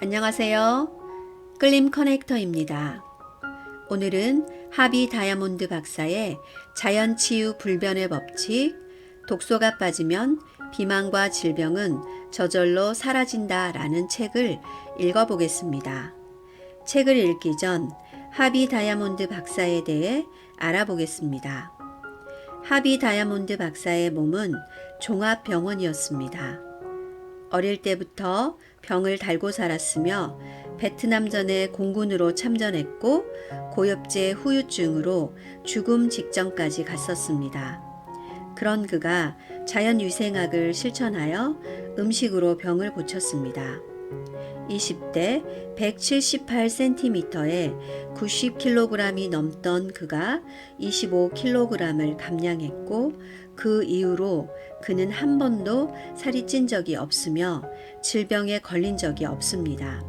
안녕하세요. 끌림 커넥터입니다. 오늘은 하비 다이아몬드 박사의 자연치유 불변의 법칙, 독소가 빠지면 비만과 질병은 저절로 사라진다 라는 책을 읽어보겠습니다. 책을 읽기 전 하비 다이아몬드 박사에 대해 알아보겠습니다. 하비 다이아몬드 박사의 몸은 종합병원이었습니다. 어릴 때부터 병을 달고 살았으며 베트남전에 공군으로 참전했고 고엽제 후유증으로 죽음 직전까지 갔었습니다. 그런 그가 자연위생학을 실천하여 음식으로 병을 고쳤습니다. 20대 178cm에 90kg이 넘던 그가 25kg을 감량했고 그 이후로 그는 한 번도 살이 찐 적이 없으며 질병에 걸린 적이 없습니다.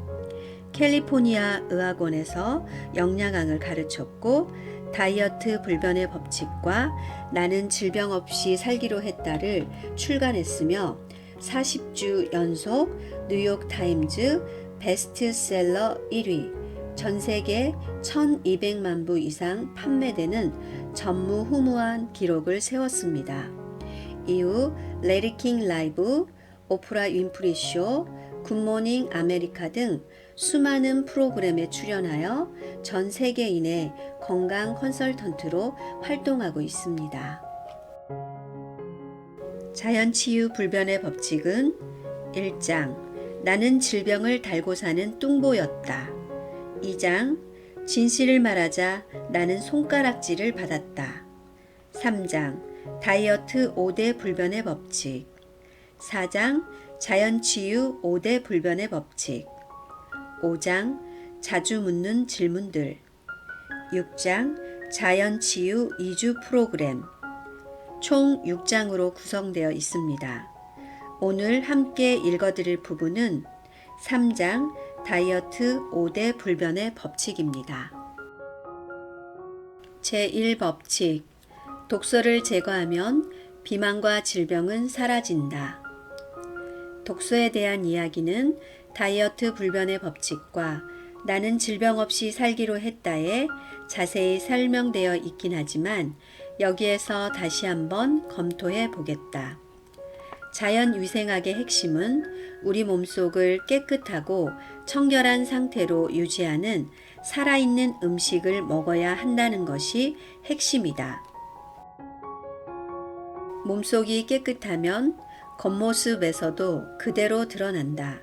캘리포니아 의학원에서 영양학을 가르쳤고 다이어트 불변의 법칙과 나는 질병 없이 살기로 했다를 출간했으며 40주 연속 뉴욕 타임즈 베스트셀러 1위, 전 세계 1200만 부 이상 판매되는 전무후무한 기록을 세웠습니다. 이후 레리킹 라이브, 오프라 윈프리 쇼, 굿모닝 아메리카 등 수많은 프로그램에 출연하여 전 세계인의 건강 컨설턴트로 활동하고 있습니다. 자연치유 불변의 법칙은 1장 나는 질병을 달고 사는 뚱보였다. 2장 진실을 말하자 나는 손가락질을 받았다. 3장 다이어트 5대 불변의 법칙. 4장 자연치유 5대 불변의 법칙. 5장 자주 묻는 질문들. 6장 자연치유 2주 프로그램. 총 6장으로 구성되어 있습니다. 오늘 함께 읽어드릴 부분은 3장 다이어트 5대 불변의 법칙입니다. 제1법칙 독소를 제거하면 비만과 질병은 사라진다. 독소에 대한 이야기는 다이어트 불변의 법칙과 나는 질병 없이 살기로 했다에 자세히 설명되어 있긴 하지만 여기에서 다시 한번 검토해 보겠다. 자연위생학의 핵심은 우리 몸속을 깨끗하고 청결한 상태로 유지하는 살아있는 음식을 먹어야 한다는 것이 핵심이다. 몸속이 깨끗하면 겉모습에서도 그대로 드러난다.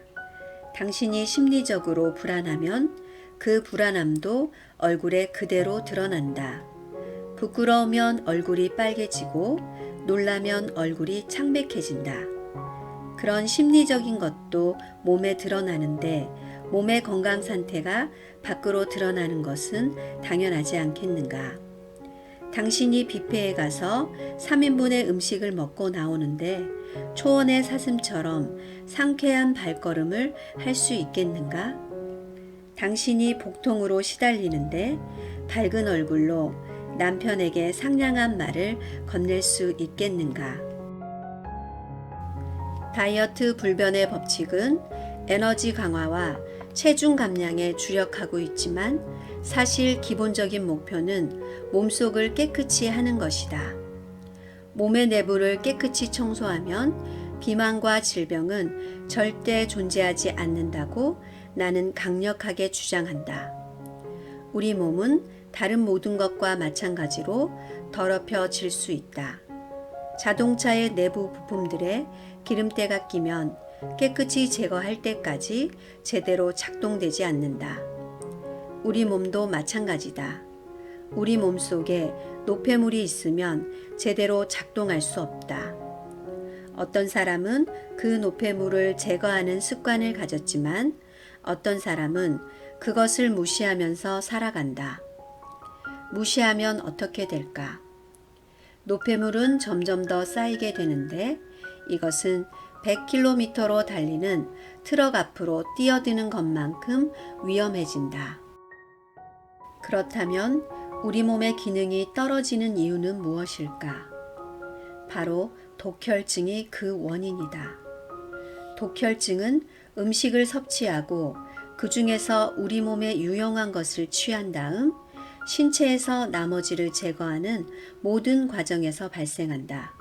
당신이 심리적으로 불안하면 그 불안함도 얼굴에 그대로 드러난다. 부끄러우면 얼굴이 빨개지고 놀라면 얼굴이 창백해진다. 그런 심리적인 것도 몸에 드러나는데 몸의 건강 상태가 밖으로 드러나는 것은 당연하지 않겠는가? 당신이 뷔페에 가서 3인분의 음식을 먹고 나오는데 초원의 사슴처럼 상쾌한 발걸음을 할 수 있겠는가? 당신이 복통으로 시달리는데 밝은 얼굴로 남편에게 상냥한 말을 건넬 수 있겠는가? 다이어트 불변의 법칙은 에너지 강화와 체중 감량에 주력하고 있지만 사실 기본적인 목표는 몸속을 깨끗이 하는 것이다. 몸의 내부를 깨끗이 청소하면 비만과 질병은 절대 존재하지 않는다고 나는 강력하게 주장한다. 우리 몸은 다른 모든 것과 마찬가지로 더럽혀질 수 있다. 자동차의 내부 부품들에 기름때가 끼면 깨끗이 제거할 때까지 제대로 작동되지 않는다. 우리 몸도 마찬가지다. 우리 몸 속에 노폐물이 있으면 제대로 작동할 수 없다. 어떤 사람은 그 노폐물을 제거하는 습관을 가졌지만 어떤 사람은 그것을 무시하면서 살아간다. 무시하면 어떻게 될까? 노폐물은 점점 더 쌓이게 되는데 이것은 100km로 달리는 트럭 앞으로 뛰어드는 것만큼 위험해진다. 그렇다면 우리 몸의 기능이 떨어지는 이유는 무엇일까? 바로 독혈증이 그 원인이다. 독혈증은 음식을 섭취하고 그 중에서 우리 몸에 유용한 것을 취한 다음 신체에서 나머지를 제거하는 모든 과정에서 발생한다.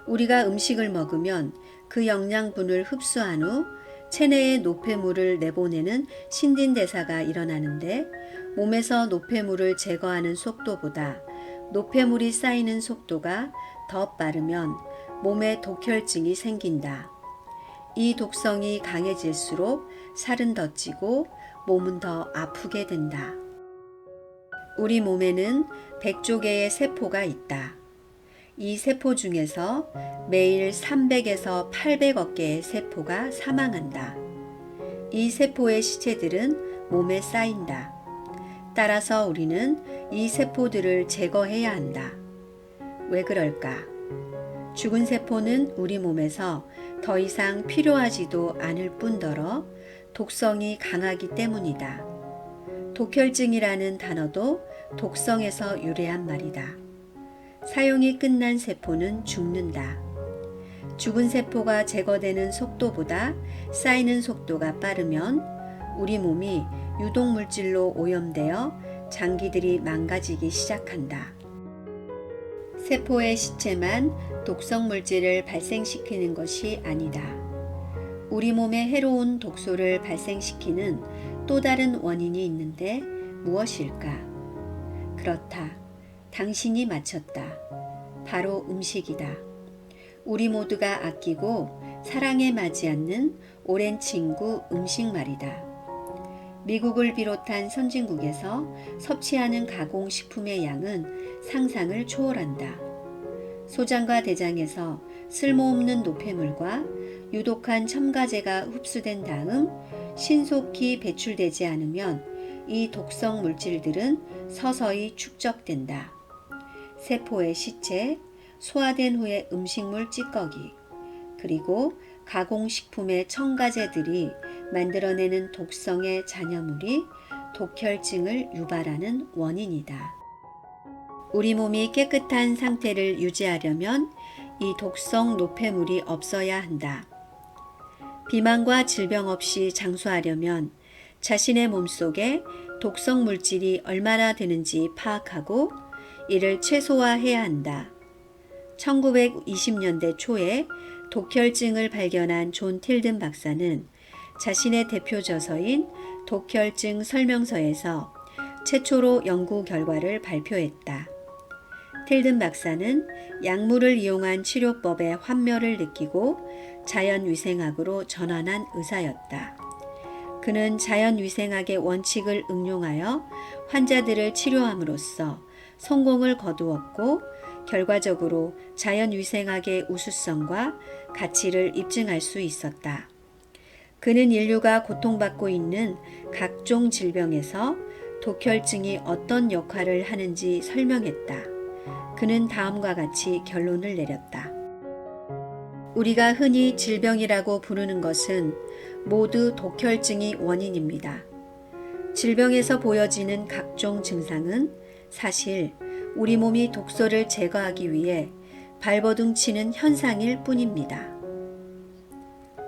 우리가 음식을 먹으면 그 영양분을 흡수한 후 체내에 노폐물을 내보내는 신진대사가 일어나는데 몸에서 노폐물을 제거하는 속도보다 노폐물이 쌓이는 속도가 더 빠르면 몸에 독혈증이 생긴다. 이 독성이 강해질수록 살은 더 찌고 몸은 더 아프게 된다. 우리 몸에는 100조 개의 세포가 있다. 이 세포 중에서 매일 300에서 800억 개의 세포가 사망한다. 이 세포의 시체들은 몸에 쌓인다. 따라서 우리는 이 세포들을 제거해야 한다. 왜 그럴까? 죽은 세포는 우리 몸에서 더 이상 필요하지도 않을 뿐더러 독성이 강하기 때문이다. 독혈증이라는 단어도 독성에서 유래한 말이다. 사용이 끝난 세포는 죽는다. 죽은 세포가 제거되는 속도보다 쌓이는 속도가 빠르면 우리 몸이 유독물질로 오염되어 장기들이 망가지기 시작한다. 세포의 시체만 독성물질을 발생시키는 것이 아니다. 우리 몸에 해로운 독소를 발생시키는 또 다른 원인이 있는데 무엇일까? 그렇다. 당신이 맞췄다. 바로 음식이다. 우리 모두가 아끼고 사랑에 맞지 않는 오랜 친구 음식 말이다. 미국을 비롯한 선진국에서 섭취하는 가공식품의 양은 상상을 초월한다. 소장과 대장에서 쓸모없는 노폐물과 유독한 첨가제가 흡수된 다음 신속히 배출되지 않으면 이 독성 물질들은 서서히 축적된다. 세포의 시체, 소화된 후의 음식물 찌꺼기, 그리고 가공식품의 첨가제들이 만들어내는 독성의 잔여물이 독혈증을 유발하는 원인이다. 우리 몸이 깨끗한 상태를 유지하려면 이 독성 노폐물이 없어야 한다. 비만과 질병 없이 장수하려면 자신의 몸속에 독성 물질이 얼마나 되는지 파악하고 이를 최소화해야 한다. 1920년대 초에 독혈증을 발견한 존 틸든 박사는 자신의 대표 저서인 독혈증 설명서에서 최초로 연구 결과를 발표했다. 틸든 박사는 약물을 이용한 치료법의 환멸을 느끼고 자연위생학으로 전환한 의사였다. 그는 자연위생학의 원칙을 응용하여 환자들을 치료함으로써 성공을 거두었고 결과적으로 자연위생학의 우수성과 가치를 입증할 수 있었다. 그는 인류가 고통받고 있는 각종 질병에서 독혈증이 어떤 역할을 하는지 설명했다. 그는 다음과 같이 결론을 내렸다. 우리가 흔히 질병이라고 부르는 것은 모두 독혈증이 원인입니다. 질병에서 보여지는 각종 증상은 사실 우리 몸이 독소를 제거하기 위해 발버둥 치는 현상일 뿐입니다.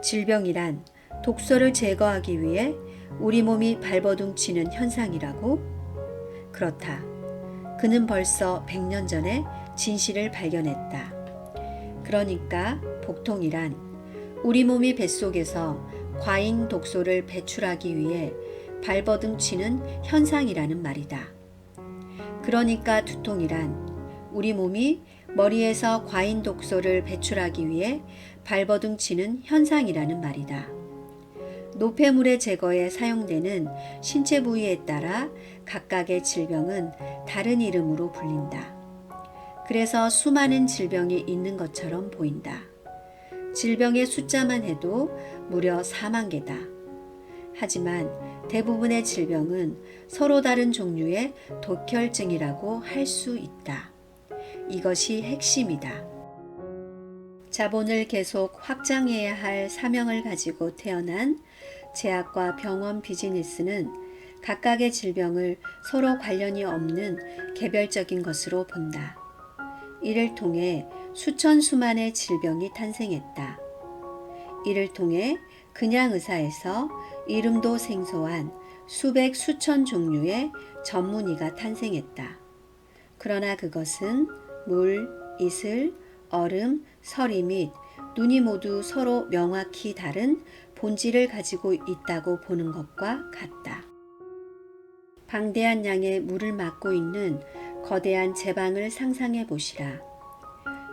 질병이란 독소를 제거하기 위해 우리 몸이 발버둥 치는 현상이라고? 그렇다. 그는 벌써 100년 전에 진실을 발견했다. 그러니까 복통이란 우리 몸이 뱃속에서 과잉 독소를 배출하기 위해 발버둥 치는 현상이라는 말이다. 그러니까 두통이란 우리 몸이 머리에서 과잉 독소를 배출하기 위해 발버둥 치는 현상이라는 말이다. 노폐물의 제거에 사용되는 신체 부위에 따라 각각의 질병은 다른 이름으로 불린다. 그래서 수많은 질병이 있는 것처럼 보인다. 질병의 숫자만 해도 무려 4만 개다. 하지만 대부분의 질병은 서로 다른 종류의 독혈증이라고 할 수 있다. 이것이 핵심이다. 자본을 계속 확장해야 할 사명을 가지고 태어난 제약과 병원 비즈니스는 각각의 질병을 서로 관련이 없는 개별적인 것으로 본다. 이를 통해 수천 수만의 질병이 탄생했다. 이를 통해 그냥 의사에서 이름도 생소한 수백 수천 종류의 전문의가 탄생했다. 그러나 그것은 물, 이슬, 얼음, 서리 및 눈이 모두 서로 명확히 다른 본질을 가지고 있다고 보는 것과 같다. 방대한 양의 물을 막고 있는 거대한 제방을 상상해 보시라.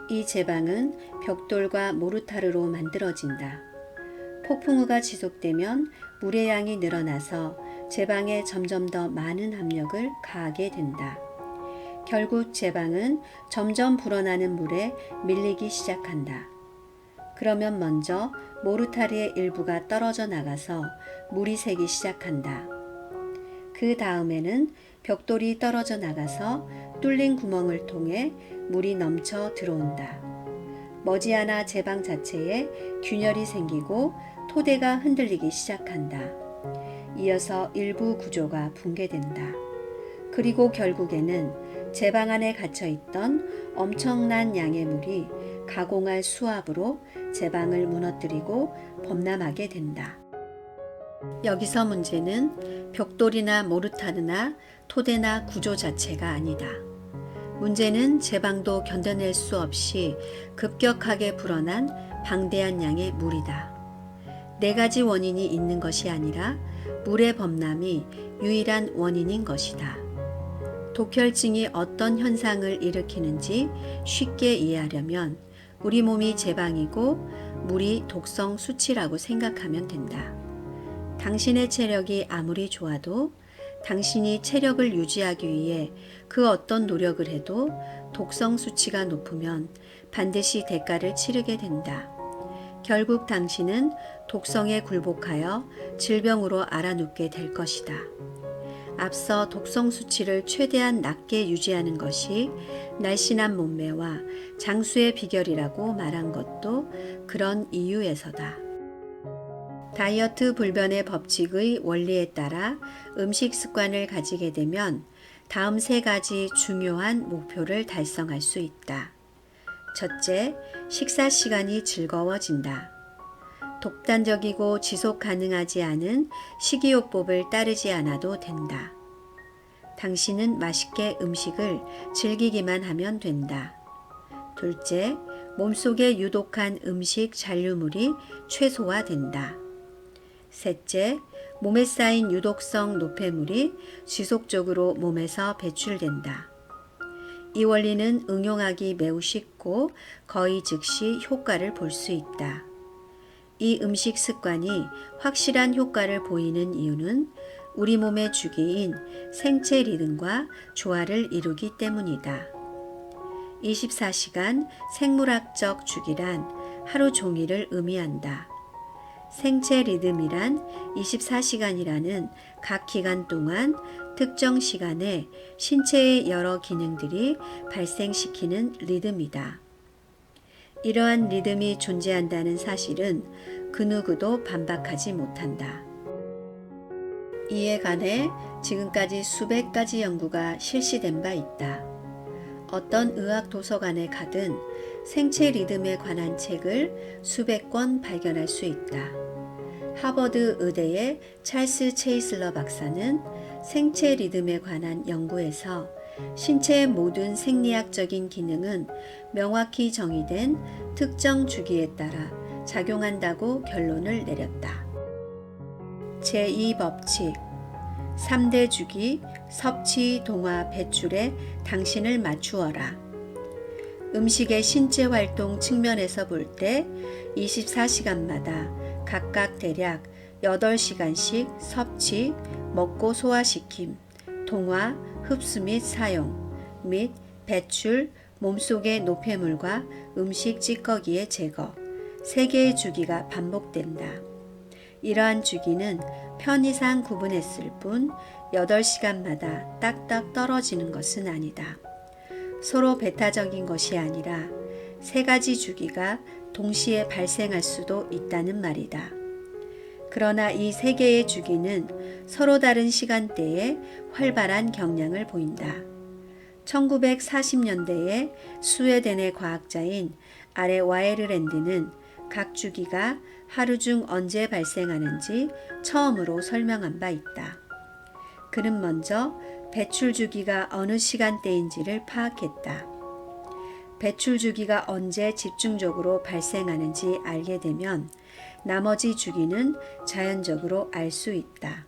이 제방은 벽돌과 모르타르로 만들어진다. 폭풍우가 지속되면 물의 양이 늘어나서 제방에 점점 더 많은 압력을 가하게 된다. 결국 제방은 점점 불어나는 물에 밀리기 시작한다. 그러면 먼저 모르타르의 일부가 떨어져 나가서 물이 새기 시작한다. 그 다음에는 벽돌이 떨어져 나가서 뚫린 구멍을 통해 물이 넘쳐 들어온다. 머지않아 제방 자체에 균열이 생기고 토대가 흔들리기 시작한다. 이어서 일부 구조가 붕괴된다. 그리고 결국에는 제방 안에 갇혀있던 엄청난 양의 물이 가공할 수압으로 제방을 무너뜨리고 범람하게 된다. 여기서 문제는 벽돌이나 모르타르나 토대나 구조 자체가 아니다. 문제는 제방도 견뎌낼 수 없이 급격하게 불어난 방대한 양의 물이다. 네 가지 원인이 있는 것이 아니라 물의 범람이 유일한 원인인 것이다. 독혈증이 어떤 현상을 일으키는지 쉽게 이해하려면 우리 몸이 제방이고 물이 독성 수치라고 생각하면 된다. 당신의 체력이 아무리 좋아도 당신이 체력을 유지하기 위해 그 어떤 노력을 해도 독성 수치가 높으면 반드시 대가를 치르게 된다. 결국 당신은 독성에 굴복하여 질병으로 앓아눕게 될 것이다. 앞서 독성 수치를 최대한 낮게 유지하는 것이 날씬한 몸매와 장수의 비결이라고 말한 것도 그런 이유에서다. 다이어트 불변의 법칙의 원리에 따라 음식 습관을 가지게 되면 다음 세 가지 중요한 목표를 달성할 수 있다. 첫째, 식사 시간이 즐거워진다. 독단적이고 지속 가능하지 않은 식이요법을 따르지 않아도 된다. 당신은 맛있게 음식을 즐기기만 하면 된다. 둘째, 몸속에 유독한 음식 잔류물이 최소화된다. 셋째, 몸에 쌓인 유독성 노폐물이 지속적으로 몸에서 배출된다. 이 원리는 응용하기 매우 쉽고 거의 즉시 효과를 볼 수 있다. 이 음식 습관이 확실한 효과를 보이는 이유는 우리 몸의 주기인 생체 리듬과 조화를 이루기 때문이다. 24시간 생물학적 주기란 하루 종일을 의미한다. 생체 리듬이란 24시간이라는 각 기간 동안 특정 시간에 신체의 여러 기능들이 발생시키는 리듬이다. 이러한 리듬이 존재한다는 사실은 그 누구도 반박하지 못한다. 이에 관해 지금까지 수백 가지 연구가 실시된 바 있다. 어떤 의학 도서관에 가든 생체 리듬에 관한 책을 수백 권 발견할 수 있다. 하버드 의대의 찰스 체이슬러 박사는 생체 리듬에 관한 연구에서 신체의 모든 생리학적인 기능은 명확히 정의된 특정 주기에 따라 작용한다고 결론을 내렸다. 제2법칙 3대 주기 섭취, 동화, 배출에 당신을 맞추어라. 음식의 신체 활동 측면에서 볼 때 24시간마다 각각 대략 8시간씩 섭취, 먹고 소화시킴, 동화, 흡수 및 사용, 및 배출, 몸속의 노폐물과 음식 찌꺼기의 제거, 3개의 주기가 반복된다. 이러한 주기는 편의상 구분했을 뿐 8시간마다 딱딱 떨어지는 것은 아니다. 서로 배타적인 것이 아니라 3가지 주기가 동시에 발생할 수도 있다는 말이다. 그러나 이 3개의 주기는 서로 다른 시간대에 활발한 경향을 보인다. 1940년대에 스웨덴의 과학자인 아레 와에르랜드는 각 주기가 하루 중 언제 발생하는지 처음으로 설명한 바 있다. 그는 먼저 배출 주기가 어느 시간대인지를 파악했다. 배출 주기가 언제 집중적으로 발생하는지 알게 되면 나머지 주기는 자연적으로 알 수 있다.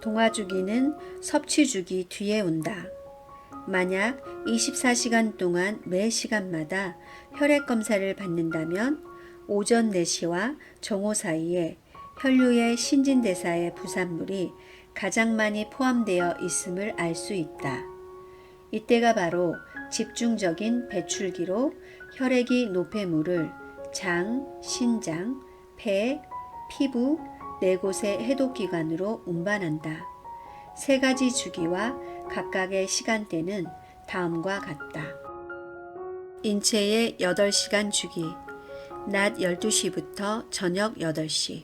동화 주기는 섭취 주기 뒤에 온다. 만약 24시간 동안 매 시간마다 혈액 검사를 받는다면 오전 4시와 정오 사이에 혈류의 신진대사의 부산물이 가장 많이 포함되어 있음을 알 수 있다. 이때가 바로 집중적인 배출기로 혈액이 노폐물을 장, 신장, 폐, 피부, 4곳의 해독기관으로 운반한다. 3가지 주기와 각각의 시간대는 다음과 같다. 인체의 8시간 주기, 낮 12시부터 저녁 8시,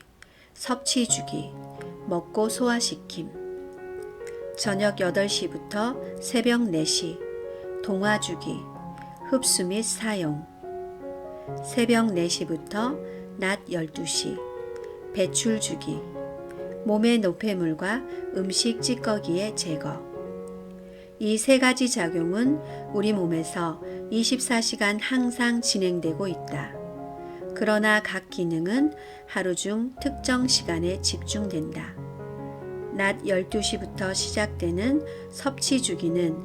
섭취 주기, 먹고 소화시킴. 저녁 8시부터 새벽 4시, 동화 주기, 흡수 및 사용. 새벽 4시부터 낮 12시, 배출 주기, 몸의 노폐물과 음식 찌꺼기의 제거. 이 3가지 작용은 우리 몸에서 24시간 항상 진행되고 있다. 그러나 각 기능은 하루 중 특정 시간에 집중된다. 낮 12시부터 시작되는 섭취 주기는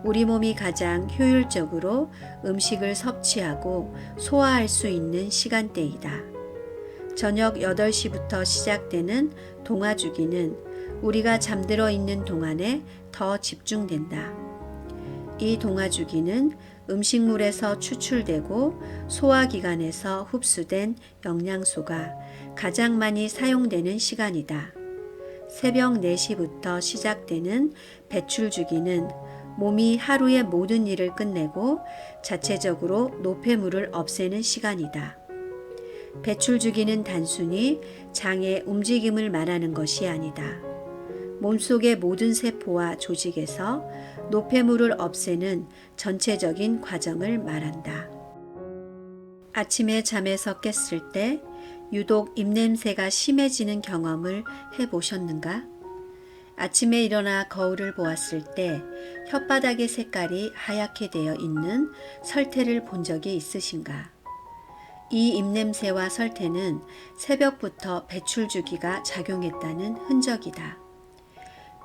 우리 몸이 가장 효율적으로 음식을 섭취하고 소화할 수 있는 시간대이다. 저녁 8시부터 시작되는 동화 주기는 우리가 잠들어 있는 동안에 더 집중된다. 이 동화 주기는 음식물에서 추출되고 소화기관에서 흡수된 영양소가 가장 많이 사용되는 시간이다. 새벽 4시부터 시작되는 배출 주기는 몸이 하루의 모든 일을 끝내고 자체적으로 노폐물을 없애는 시간이다. 배출 주기는 단순히 장의 움직임을 말하는 것이 아니다. 몸속의 모든 세포와 조직에서 노폐물을 없애는 전체적인 과정을 말한다. 아침에 잠에서 깼을 때 유독 입냄새가 심해지는 경험을 해보셨는가? 아침에 일어나 거울을 보았을 때 혓바닥의 색깔이 하얗게 되어 있는 설태를 본 적이 있으신가? 이 입냄새와 설태는 새벽부터 배출 주기가 작용했다는 흔적이다.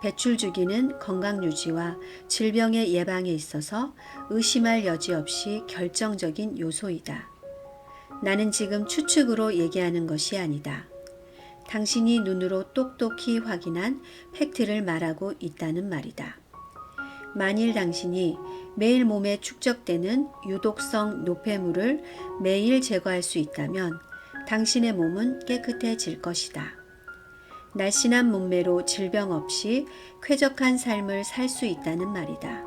배출 주기는 건강 유지와 질병의 예방에 있어서 의심할 여지 없이 결정적인 요소이다. 나는 지금 추측으로 얘기하는 것이 아니다. 당신이 눈으로 똑똑히 확인한 팩트를 말하고 있다는 말이다. 만일 당신이 매일 몸에 축적되는 유독성 노폐물을 매일 제거할 수 있다면 당신의 몸은 깨끗해질 것이다. 날씬한 몸매로 질병 없이 쾌적한 삶을 살 수 있다는 말이다.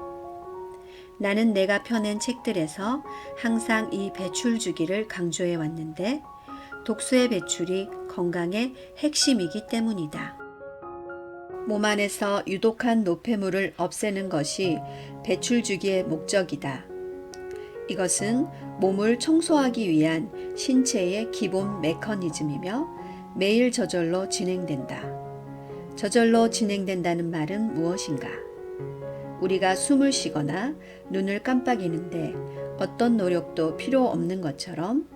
나는 내가 펴낸 책들에서 항상 이 배출 주기를 강조해 왔는데 독소의 배출이 건강의 핵심이기 때문이다. 몸 안에서 유독한 노폐물을 없애는 것이 배출 주기의 목적이다. 이것은 몸을 청소하기 위한 신체의 기본 메커니즘이며 매일 저절로 진행된다. 저절로 진행된다는 말은 무엇인가? 우리가 숨을 쉬거나 눈을 깜빡이는데 어떤 노력도 필요 없는 것처럼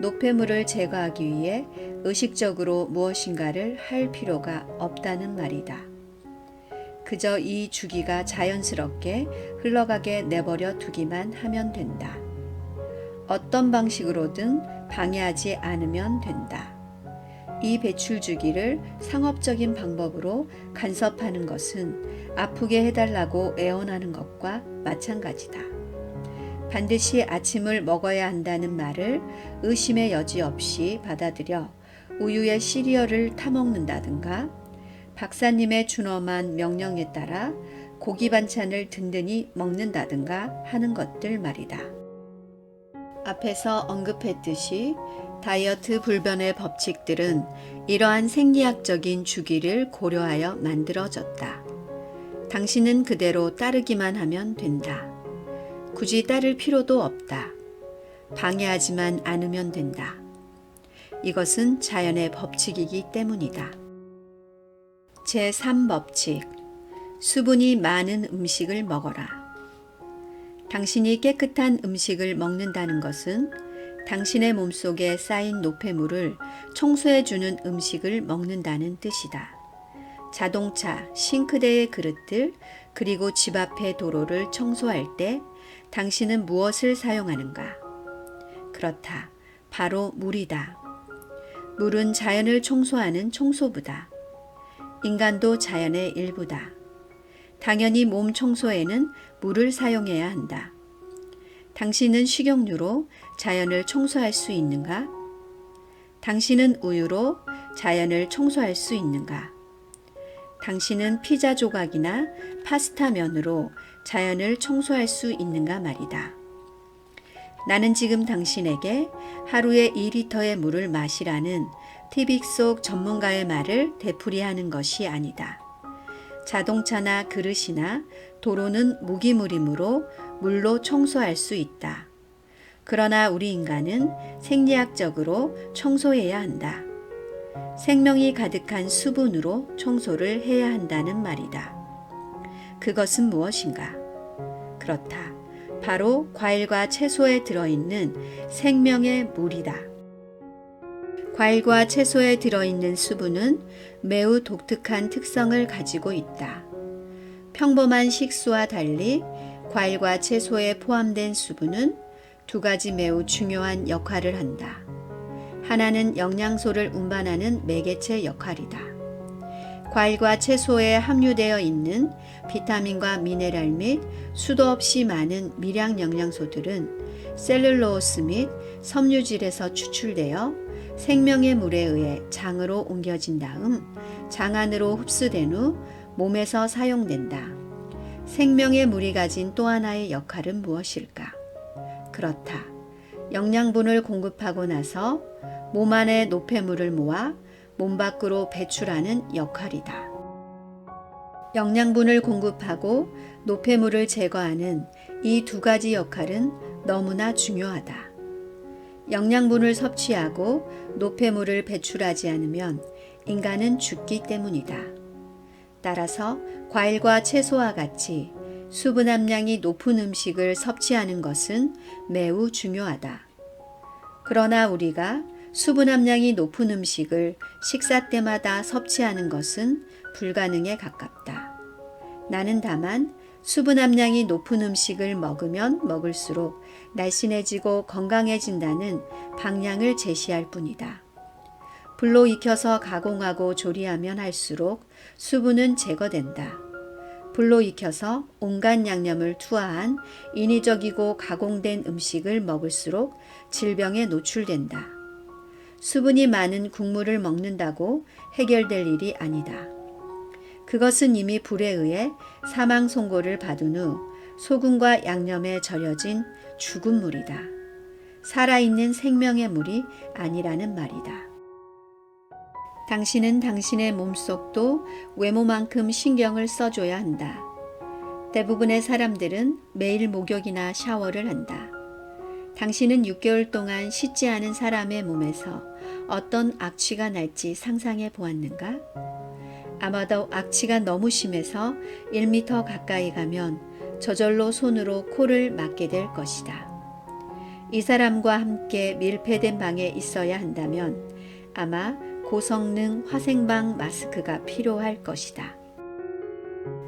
노폐물을 제거하기 위해 의식적으로 무엇인가를 할 필요가 없다는 말이다. 그저 이 주기가 자연스럽게 흘러가게 내버려 두기만 하면 된다. 어떤 방식으로든 방해하지 않으면 된다. 이 배출 주기를 상업적인 방법으로 간섭하는 것은 아프게 해달라고 애원하는 것과 마찬가지다. 반드시 아침을 먹어야 한다는 말을 의심의 여지 없이 받아들여 우유에 시리얼을 타먹는다든가 박사님의 준엄한 명령에 따라 고기 반찬을 든든히 먹는다든가 하는 것들 말이다. 앞에서 언급했듯이 다이어트 불변의 법칙들은 이러한 생리학적인 주기를 고려하여 만들어졌다. 당신은 그대로 따르기만 하면 된다. 굳이 따를 필요도 없다. 방해하지만 않으면 된다. 이것은 자연의 법칙이기 때문이다. 제3법칙. 수분이 많은 음식을 먹어라. 당신이 깨끗한 음식을 먹는다는 것은 당신의 몸속에 쌓인 노폐물을 청소해주는 음식을 먹는다는 뜻이다. 자동차, 싱크대의 그릇들, 그리고 집 앞의 도로를 청소할 때 당신은 무엇을 사용하는가? 그렇다. 바로 물이다. 물은 자연을 청소하는 청소부다. 인간도 자연의 일부다. 당연히 몸 청소에는 물을 사용해야 한다. 당신은 식용유로 자연을 청소할 수 있는가? 당신은 우유로 자연을 청소할 수 있는가? 당신은 피자 조각이나 파스타 면으로 자연을 청소할 수 있는가 말이다. 나는 지금 당신에게 하루에 2리터의 물을 마시라는 TV 속 전문가의 말을 되풀이하는 것이 아니다. 자동차나 그릇이나 도로는 무기물이므로 물로 청소할 수 있다. 그러나 우리 인간은 생리학적으로 청소해야 한다. 생명이 가득한 수분으로 청소를 해야 한다는 말이다. 그것은 무엇인가? 그렇다. 바로 과일과 채소에 들어있는 생명의 물이다. 과일과 채소에 들어있는 수분은 매우 독특한 특성을 가지고 있다. 평범한 식수와 달리 과일과 채소에 포함된 수분은 두 가지 매우 중요한 역할을 한다. 하나는 영양소를 운반하는 매개체 역할이다. 과일과 채소에 함유되어 있는 비타민과 미네랄 및 수도 없이 많은 미량 영양소들은 셀룰로스 및 섬유질에서 추출되어 생명의 물에 의해 장으로 옮겨진 다음 장 안으로 흡수된 후 몸에서 사용된다. 생명의 물이 가진 또 하나의 역할은 무엇일까? 그렇다. 영양분을 공급하고 나서 몸 안에 노폐물을 모아 몸 밖으로 배출하는 역할이다. 영양분을 공급하고 노폐물을 제거하는 이 두 가지 역할은 너무나 중요하다. 영양분을 섭취하고 노폐물을 배출하지 않으면 인간은 죽기 때문이다. 따라서 과일과 채소와 같이 수분 함량이 높은 음식을 섭취하는 것은 매우 중요하다. 그러나 우리가 수분 함량이 높은 음식을 식사 때마다 섭취하는 것은 불가능에 가깝다. 나는 다만 수분 함량이 높은 음식을 먹으면 먹을수록 날씬해지고 건강해진다는 방향을 제시할 뿐이다. 불로 익혀서 가공하고 조리하면 할수록 수분은 제거된다. 불로 익혀서 온갖 양념을 투하한 인위적이고 가공된 음식을 먹을수록 질병에 노출된다. 수분이 많은 국물을 먹는다고 해결될 일이 아니다. 그것은 이미 불에 의해 사망 선고를 받은 후 소금과 양념에 절여진 죽은 물이다. 살아있는 생명의 물이 아니라는 말이다. 당신은 당신의 몸속도 외모만큼 신경을 써줘야 한다. 대부분의 사람들은 매일 목욕이나 샤워를 한다. 당신은 6개월 동안 씻지 않은 사람의 몸에서 어떤 악취가 날지 상상해 보았는가? 아마도 악취가 너무 심해서 1m 가까이 가면 저절로 손으로 코를 막게 될 것이다. 이 사람과 함께 밀폐된 방에 있어야 한다면 아마 고성능 화생방 마스크가 필요할 것이다.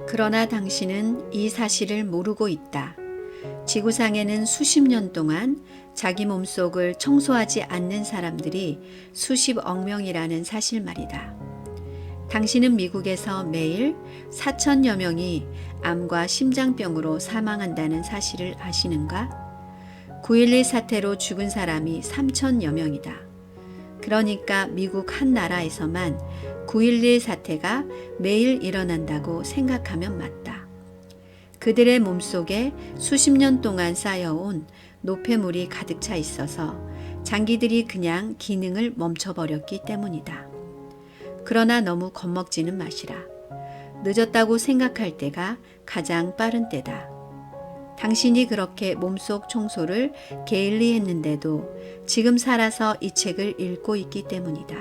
그러나 당신은 이 사실을 모르고 있다. 지구상에는 수십 년 동안 자기 몸속을 청소하지 않는 사람들이 수십억 명이라는 사실 말이다. 당신은 미국에서 매일 4천여 명이 암과 심장병으로 사망한다는 사실을 아시는가? 9.11 사태로 죽은 사람이 3천여 명이다. 그러니까 미국 한 나라에서만 9.11 사태가 매일 일어난다고 생각하면 맞다. 그들의 몸속에 수십 년 동안 쌓여온 노폐물이 가득 차 있어서 장기들이 그냥 기능을 멈춰버렸기 때문이다. 그러나 너무 겁먹지는 마시라. 늦었다고 생각할 때가 가장 빠른 때다. 당신이 그렇게 몸속 청소를 게을리 했는데도 지금 살아서 이 책을 읽고 있기 때문이다.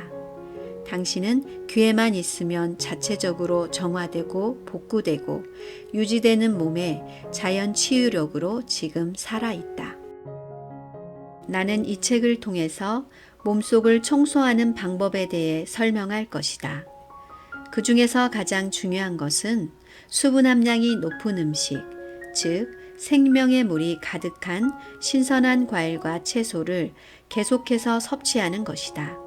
당신은 귀에만 있으면 자체적으로 정화되고 복구되고 유지되는 몸의 자연 치유력으로 지금 살아있다. 나는 이 책을 통해서 몸속을 청소하는 방법에 대해 설명할 것이다. 그 중에서 가장 중요한 것은 수분 함량이 높은 음식, 즉 생명의 물이 가득한 신선한 과일과 채소를 계속해서 섭취하는 것이다.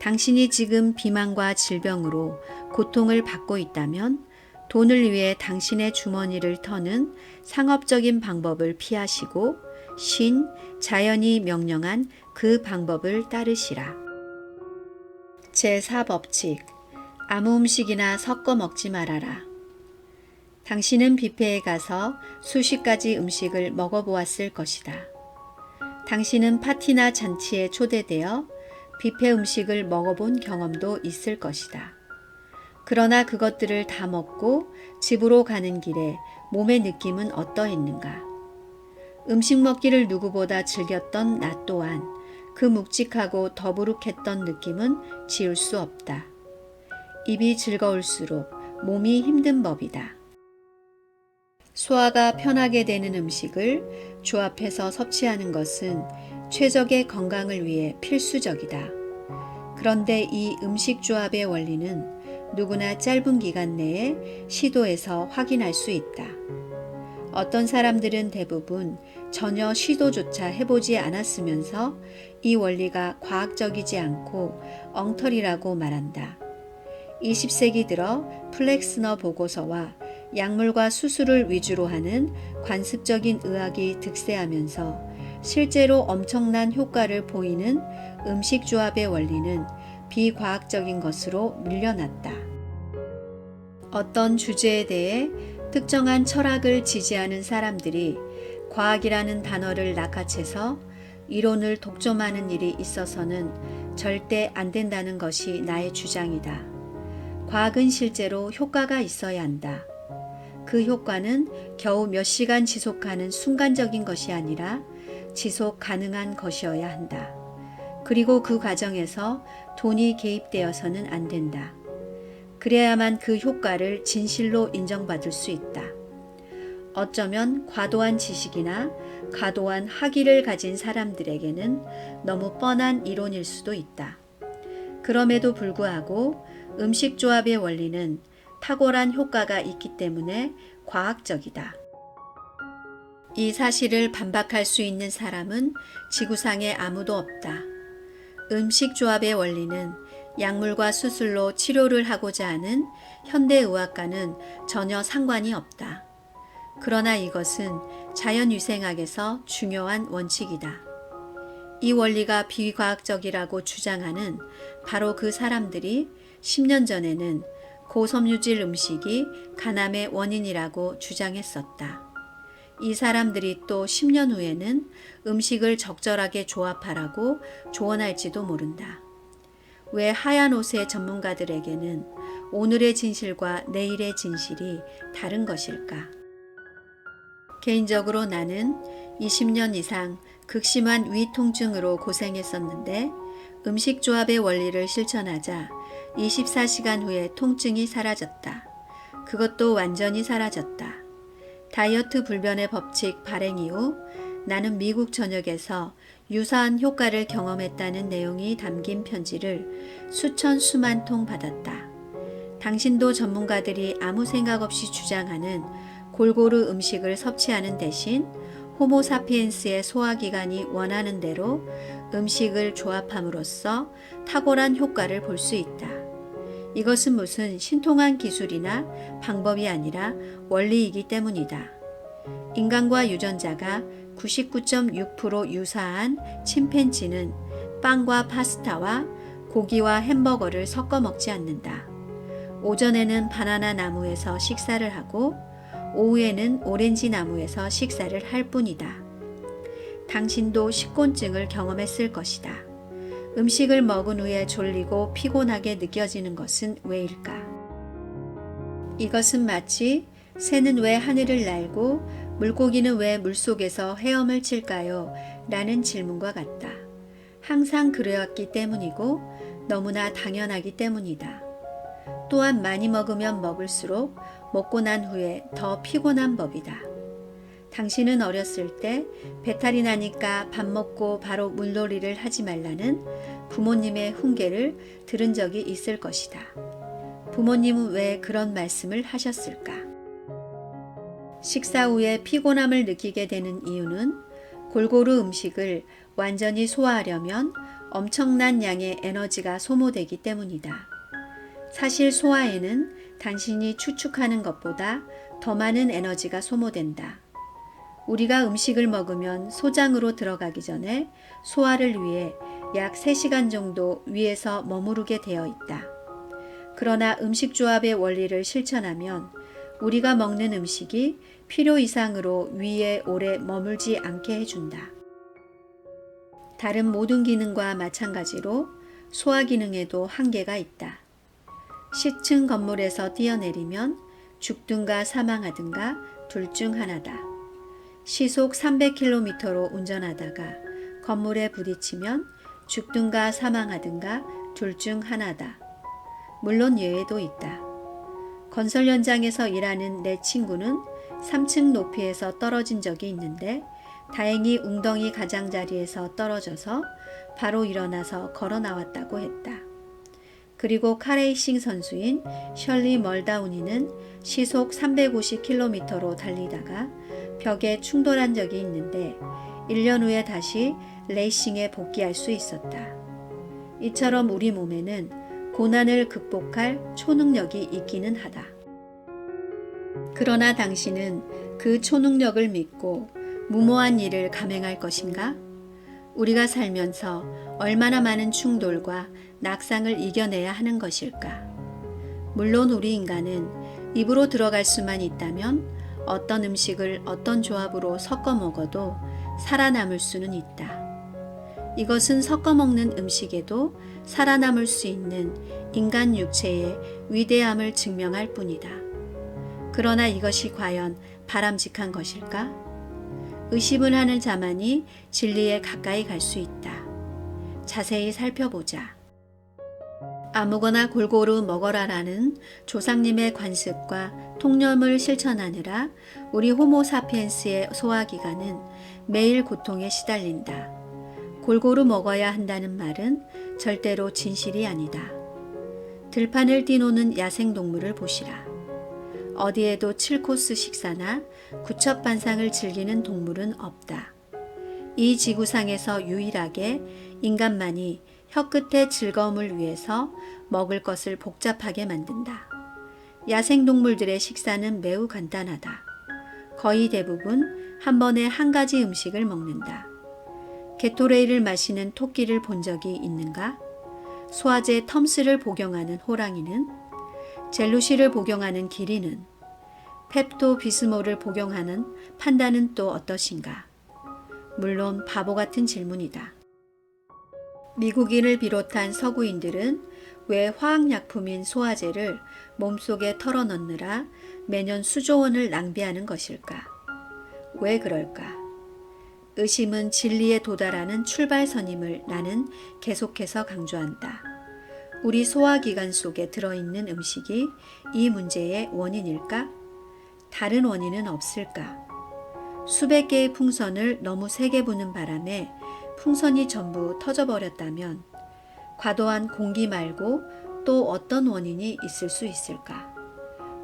당신이 지금 비만과 질병으로 고통을 받고 있다면 돈을 위해 당신의 주머니를 터는 상업적인 방법을 피하시고 자연이 명령한 그 방법을 따르시라. 제4법칙. 아무 음식이나 섞어 먹지 말아라. 당신은 뷔페에 가서 수십 가지 음식을 먹어보았을 것이다. 당신은 파티나 잔치에 초대되어 뷔페 음식을 먹어본 경험도 있을 것이다. 그러나 그것들을 다 먹고 집으로 가는 길에 몸의 느낌은 어떠했는가? 음식 먹기를 누구보다 즐겼던 나 또한 그 묵직하고 더부룩했던 느낌은 지울 수 없다. 입이 즐거울수록 몸이 힘든 법이다. 소화가 편하게 되는 음식을 조합해서 섭취하는 것은 최적의 건강을 위해 필수적이다. 그런데 이 음식 조합의 원리는 누구나 짧은 기간 내에 시도해서 확인할 수 있다. 어떤 사람들은 대부분 전혀 시도조차 해보지 않았으면서 이 원리가 과학적이지 않고 엉터리라고 말한다. 20세기 들어 플렉스너 보고서와 약물과 수술을 위주로 하는 관습적인 의학이 득세하면서 실제로 엄청난 효과를 보이는 음식 조합의 원리는 비과학적인 것으로 밀려났다. 어떤 주제에 대해 특정한 철학을 지지하는 사람들이 과학이라는 단어를 낚아채서 이론을 독점하는 일이 있어서는 절대 안 된다는 것이 나의 주장이다. 과학은 실제로 효과가 있어야 한다. 그 효과는 겨우 몇 시간 지속하는 순간적인 것이 아니라 지속 가능한 것이어야 한다. 그리고 그 과정에서 돈이 개입되어서는 안 된다. 그래야만 그 효과를 진실로 인정받을 수 있다. 어쩌면 과도한 지식이나 과도한 학위를 가진 사람들에게는 너무 뻔한 이론일 수도 있다. 그럼에도 불구하고 음식 조합의 원리는 탁월한 효과가 있기 때문에 과학적이다. 이 사실을 반박할 수 있는 사람은 지구상에 아무도 없다. 음식 조합의 원리는 약물과 수술로 치료를 하고자 하는 현대의학과는 전혀 상관이 없다. 그러나 이것은 자연위생학에서 중요한 원칙이다. 이 원리가 비과학적이라고 주장하는 바로 그 사람들이 10년 전에는 고섬유질 음식이 간암의 원인이라고 주장했었다. 이 사람들이 또 10년 후에는 음식을 적절하게 조합하라고 조언할지도 모른다. 왜 하얀 옷의 전문가들에게는 오늘의 진실과 내일의 진실이 다른 것일까? 개인적으로 나는 20년 이상 극심한 위 통증으로 고생했었는데 음식 조합의 원리를 실천하자 24시간 후에 통증이 사라졌다. 그것도 완전히 사라졌다. 다이어트 불변의 법칙 발행 이후 나는 미국 전역에서 유사한 효과를 경험했다는 내용이 담긴 편지를 수만 통 받았다. 당신도 전문가들이 아무 생각 없이 주장하는 골고루 음식을 섭취하는 대신 호모사피엔스의 소화기관이 원하는 대로 음식을 조합함으로써 탁월한 효과를 볼 수 있다. 이것은 무슨 신통한 기술이나 방법이 아니라 원리이기 때문이다. 인간과 유전자가 99.6% 유사한 침팬지는 빵과 파스타와 고기와 햄버거를 섞어 먹지 않는다. 오전에는 바나나 나무에서 식사를 하고 오후에는 오렌지 나무에서 식사를 할 뿐이다. 당신도 식곤증을 경험했을 것이다. 음식을 먹은 후에 졸리고 피곤하게 느껴지는 것은 왜일까? 이것은 마치 새는 왜 하늘을 날고 물고기는 왜 물속에서 헤엄을 칠까요? 라는 질문과 같다. 항상 그래왔기 때문이고 너무나 당연하기 때문이다. 또한 많이 먹으면 먹을수록 먹고 난 후에 더 피곤한 법이다. 당신은 어렸을 때 배탈이 나니까 밥 먹고 바로 물놀이를 하지 말라는 부모님의 훈계를 들은 적이 있을 것이다. 부모님은 왜 그런 말씀을 하셨을까? 식사 후에 피곤함을 느끼게 되는 이유는 골고루 음식을 완전히 소화하려면 엄청난 양의 에너지가 소모되기 때문이다. 사실 소화에는 당신이 추측하는 것보다 더 많은 에너지가 소모된다. 우리가 음식을 먹으면 소장으로 들어가기 전에 소화를 위해 약 3시간 정도 위에서 머무르게 되어 있다. 그러나 음식 조합의 원리를 실천하면 우리가 먹는 음식이 필요 이상으로 위에 오래 머물지 않게 해준다. 다른 모든 기능과 마찬가지로 소화 기능에도 한계가 있다. 10층 건물에서 뛰어내리면 죽든가 사망하든가 둘 중 하나다. 시속 300km로 운전하다가 건물에 부딪히면 죽든가 사망하든가 둘 중 하나다. 물론 예외도 있다. 건설 현장에서 일하는 내 친구는 3층 높이에서 떨어진 적이 있는데 다행히 웅덩이 가장자리에서 떨어져서 바로 일어나서 걸어 나왔다고 했다. 그리고 카레이싱 선수인 셜리 멀다우니는 시속 350km로 달리다가 벽에 충돌한 적이 있는데 1년 후에 다시 레이싱에 복귀할 수 있었다. 이처럼 우리 몸에는 고난을 극복할 초능력이 있기는 하다. 그러나 당신은 그 초능력을 믿고 무모한 일을 감행할 것인가? 우리가 살면서 얼마나 많은 충돌과 낙상을 이겨내야 하는 것일까? 물론 우리 인간은 입으로 들어갈 수만 있다면 어떤 음식을 어떤 조합으로 섞어 먹어도 살아남을 수는 있다. 이것은 섞어 먹는 음식에도 살아남을 수 있는 인간 육체의 위대함을 증명할 뿐이다. 그러나 이것이 과연 바람직한 것일까? 의심을 하는 자만이 진리에 가까이 갈 수 있다. 자세히 살펴보자. 아무거나 골고루 먹어라라는 조상님의 관습과 통념을 실천하느라 우리 호모사피엔스의 소화기관은 매일 고통에 시달린다. 골고루 먹어야 한다는 말은 절대로 진실이 아니다. 들판을 뛰노는 야생동물을 보시라. 어디에도 7코스 식사나 구첩반상을 즐기는 동물은 없다. 이 지구상에서 유일하게 인간만이 혀끝의 즐거움을 위해서 먹을 것을 복잡하게 만든다. 야생동물들의 식사는 매우 간단하다. 거의 대부분 한 번에 한 가지 음식을 먹는다. 게토레이를 마시는 토끼를 본 적이 있는가? 소화제 텀스를 복용하는 호랑이는? 젤루시를 복용하는 기린은? 펩토 비스모를 복용하는 판다는 또 어떠신가? 물론 바보 같은 질문이다. 미국인을 비롯한 서구인들은 왜 화학약품인 소화제를 몸속에 털어넣느라 매년 수조 원을 낭비하는 것일까? 왜 그럴까? 의심은 진리에 도달하는 출발선임을 나는 계속해서 강조한다. 우리 소화기관 속에 들어있는 음식이 이 문제의 원인일까? 다른 원인은 없을까? 수백 개의 풍선을 너무 세게 부는 바람에 풍선이 전부 터져버렸다면 과도한 공기 말고 또 어떤 원인이 있을 수 있을까?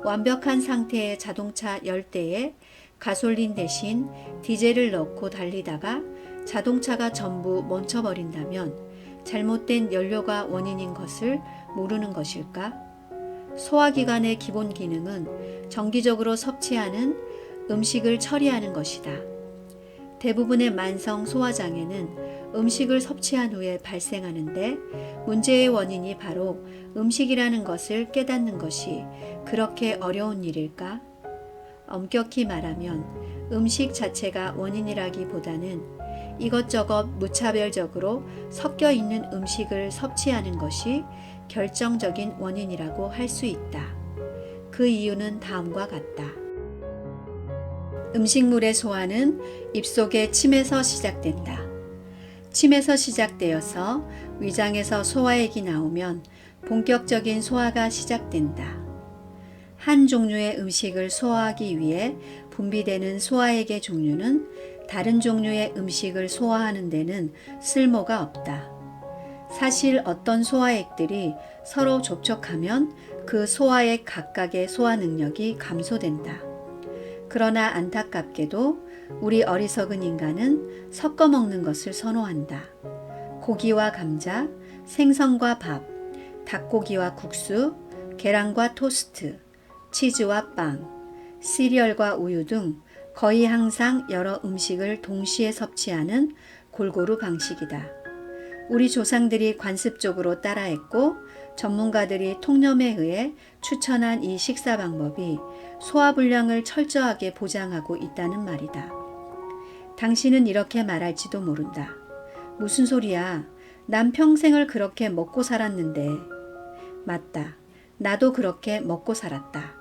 완벽한 상태의 자동차 10대에 가솔린 대신 디젤을 넣고 달리다가 자동차가 전부 멈춰버린다면 잘못된 연료가 원인인 것을 모르는 것일까? 소화기관의 기본 기능은 정기적으로 섭취하는 음식을 처리하는 것이다. 대부분의 만성 소화장애는 음식을 섭취한 후에 발생하는데 문제의 원인이 바로 음식이라는 것을 깨닫는 것이 그렇게 어려운 일일까? 엄격히 말하면 음식 자체가 원인이라기보다는 이것저것 무차별적으로 섞여 있는 음식을 섭취하는 것이 결정적인 원인이라고 할 수 있다. 그 이유는 다음과 같다. 음식물의 소화는 입속의 침에서 시작된다. 침에서 시작되어서 위장에서 소화액이 나오면 본격적인 소화가 시작된다. 한 종류의 음식을 소화하기 위해 분비되는 소화액의 종류는 다른 종류의 음식을 소화하는 데는 쓸모가 없다. 사실 어떤 소화액들이 서로 접촉하면 그 소화액 각각의 소화 능력이 감소된다. 그러나 안타깝게도 우리 어리석은 인간은 섞어 먹는 것을 선호한다. 고기와 감자, 생선과 밥, 닭고기와 국수, 계란과 토스트, 치즈와 빵, 시리얼과 우유 등 거의 항상 여러 음식을 동시에 섭취하는 골고루 방식이다. 우리 조상들이 관습적으로 따라했고 전문가들이 통념에 의해 추천한 이 식사 방법이 소화불량을 철저하게 보장하고 있다는 말이다. 당신은 이렇게 말할지도 모른다. 무슨 소리야? 난 평생을 그렇게 먹고 살았는데. 맞다. 나도 그렇게 먹고 살았다.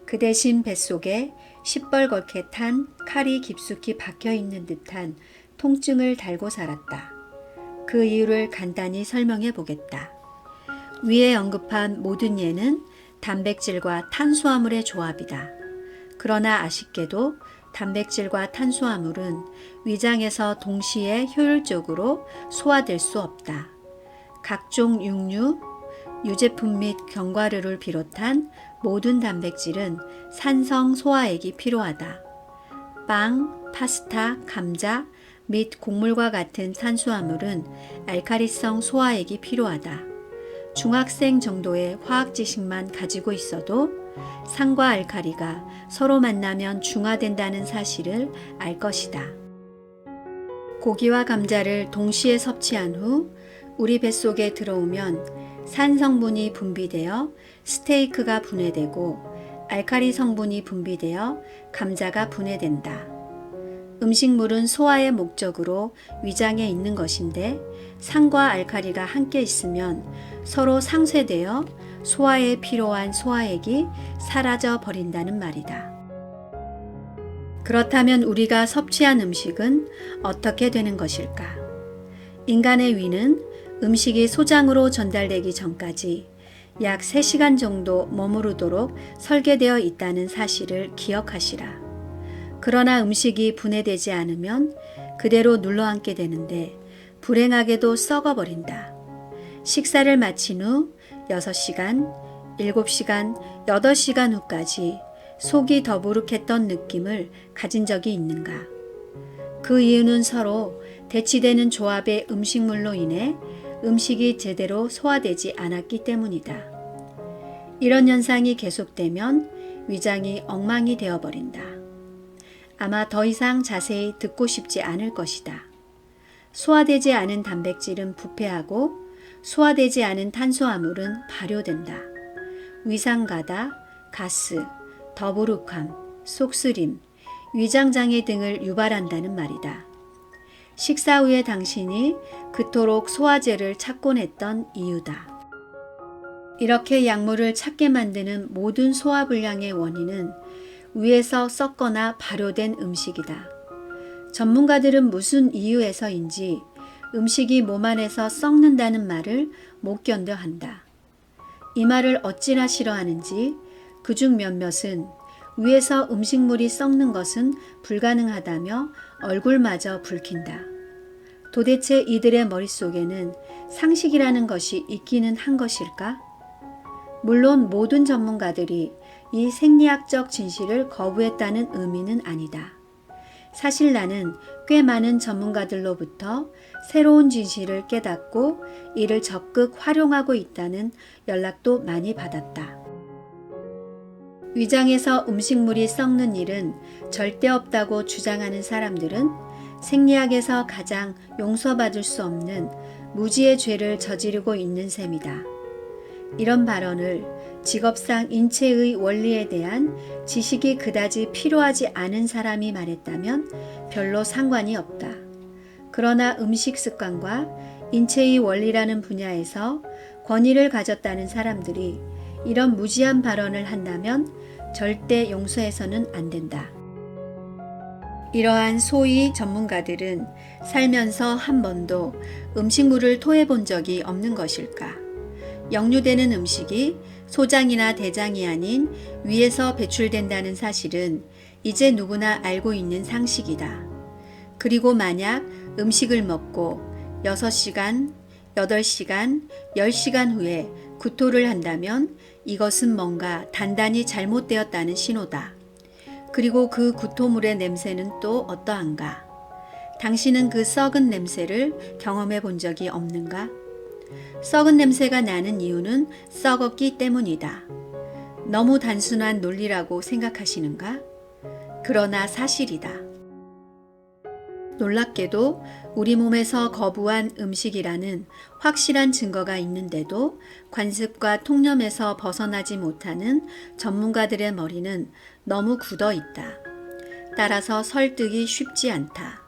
그 대신 뱃속에 시뻘겋게 탄 칼이 깊숙이 박혀 있는 듯한 통증을 달고 살았다. 그 이유를 간단히 설명해 보겠다. 위에 언급한 모든 예는 단백질과 탄수화물의 조합이다. 그러나 아쉽게도 단백질과 탄수화물은 위장에서 동시에 효율적으로 소화될 수 없다. 각종 육류, 유제품 및 견과류를 비롯한 모든 단백질은 산성 소화액이 필요하다. 빵, 파스타, 감자 및 곡물과 같은 탄수화물은 알카리성 소화액이 필요하다. 중학생 정도의 화학 지식만 가지고 있어도 산과 알카리가 서로 만나면 중화된다는 사실을 알 것이다. 고기와 감자를 동시에 섭취한 후 우리 뱃속에 들어오면 산 성분이 분비되어 스테이크가 분해되고 알카리 성분이 분비되어 감자가 분해된다. 음식물은 소화의 목적으로 위장에 있는 것인데 산과 알카리가 함께 있으면 서로 상쇄되어 소화에 필요한 소화액이 사라져 버린다는 말이다. 그렇다면 우리가 섭취한 음식은 어떻게 되는 것일까? 인간의 위는 음식이 소장으로 전달되기 전까지 약 3시간 정도 머무르도록 설계되어 있다는 사실을 기억하시라. 그러나 음식이 분해되지 않으면 그대로 눌러앉게 되는데 불행하게도 썩어버린다. 식사를 마친 후 6시간, 7시간, 8시간 후까지 속이 더부룩했던 느낌을 가진 적이 있는가? 그 이유는 서로 대치되는 조합의 음식물로 인해 음식이 제대로 소화되지 않았기 때문이다. 이런 현상이 계속되면 위장이 엉망이 되어버린다. 아마 더 이상 자세히 듣고 싶지 않을 것이다. 소화되지 않은 단백질은 부패하고 소화되지 않은 탄수화물은 발효된다. 위상가다, 가스, 더부룩함, 속쓰림, 위장장애 등을 유발한다는 말이다. 식사 후에 당신이 그토록 소화제를 찾곤 했던 이유다. 이렇게 약물을 찾게 만드는 모든 소화불량의 원인은 위에서 썩거나 발효된 음식이다. 전문가들은 무슨 이유에서인지 음식이 몸 안에서 썩는다는 말을 못 견뎌 한다. 이 말을 어찌나 싫어하는지 그중 몇몇은 위에서 음식물이 썩는 것은 불가능하다며 얼굴마저 붉힌다. 도대체 이들의 머릿속에는 상식이라는 것이 있기는 한 것일까? 물론 모든 전문가들이 이 생리학적 진실을 거부했다는 의미는 아니다. 사실 나는 꽤 많은 전문가들로부터 새로운 진실을 깨닫고 이를 적극 활용하고 있다는 연락도 많이 받았다. 위장에서 음식물이 썩는 일은 절대 없다고 주장하는 사람들은 생리학에서 가장 용서받을 수 없는 무지의 죄를 저지르고 있는 셈이다. 이런 발언을 직업상 인체의 원리에 대한 지식이 그다지 필요하지 않은 사람이 말했다면 별로 상관이 없다. 그러나 음식 습관과 인체의 원리라는 분야에서 권위를 가졌다는 사람들이 이런 무지한 발언을 한다면 절대 용서해서는 안 된다. 이러한 소위 전문가들은 살면서 한 번도 음식물을 토해 본 적이 없는 것일까? 역류되는 음식이 소장이나 대장이 아닌 위에서 배출된다는 사실은 이제 누구나 알고 있는 상식이다. 그리고 만약 음식을 먹고 6시간, 8시간, 10시간 후에 구토를 한다면 이것은 뭔가 단단히 잘못되었다는 신호다. 그리고 그 구토물의 냄새는 또 어떠한가? 당신은 그 썩은 냄새를 경험해 본 적이 없는가? 썩은 냄새가 나는 이유는 썩었기 때문이다. 너무 단순한 논리라고 생각하시는가? 그러나 사실이다. 놀랍게도 우리 몸에서 거부한 음식이라는 확실한 증거가 있는데도 관습과 통념에서 벗어나지 못하는 전문가들의 머리는 너무 굳어 있다. 따라서 설득이 쉽지 않다.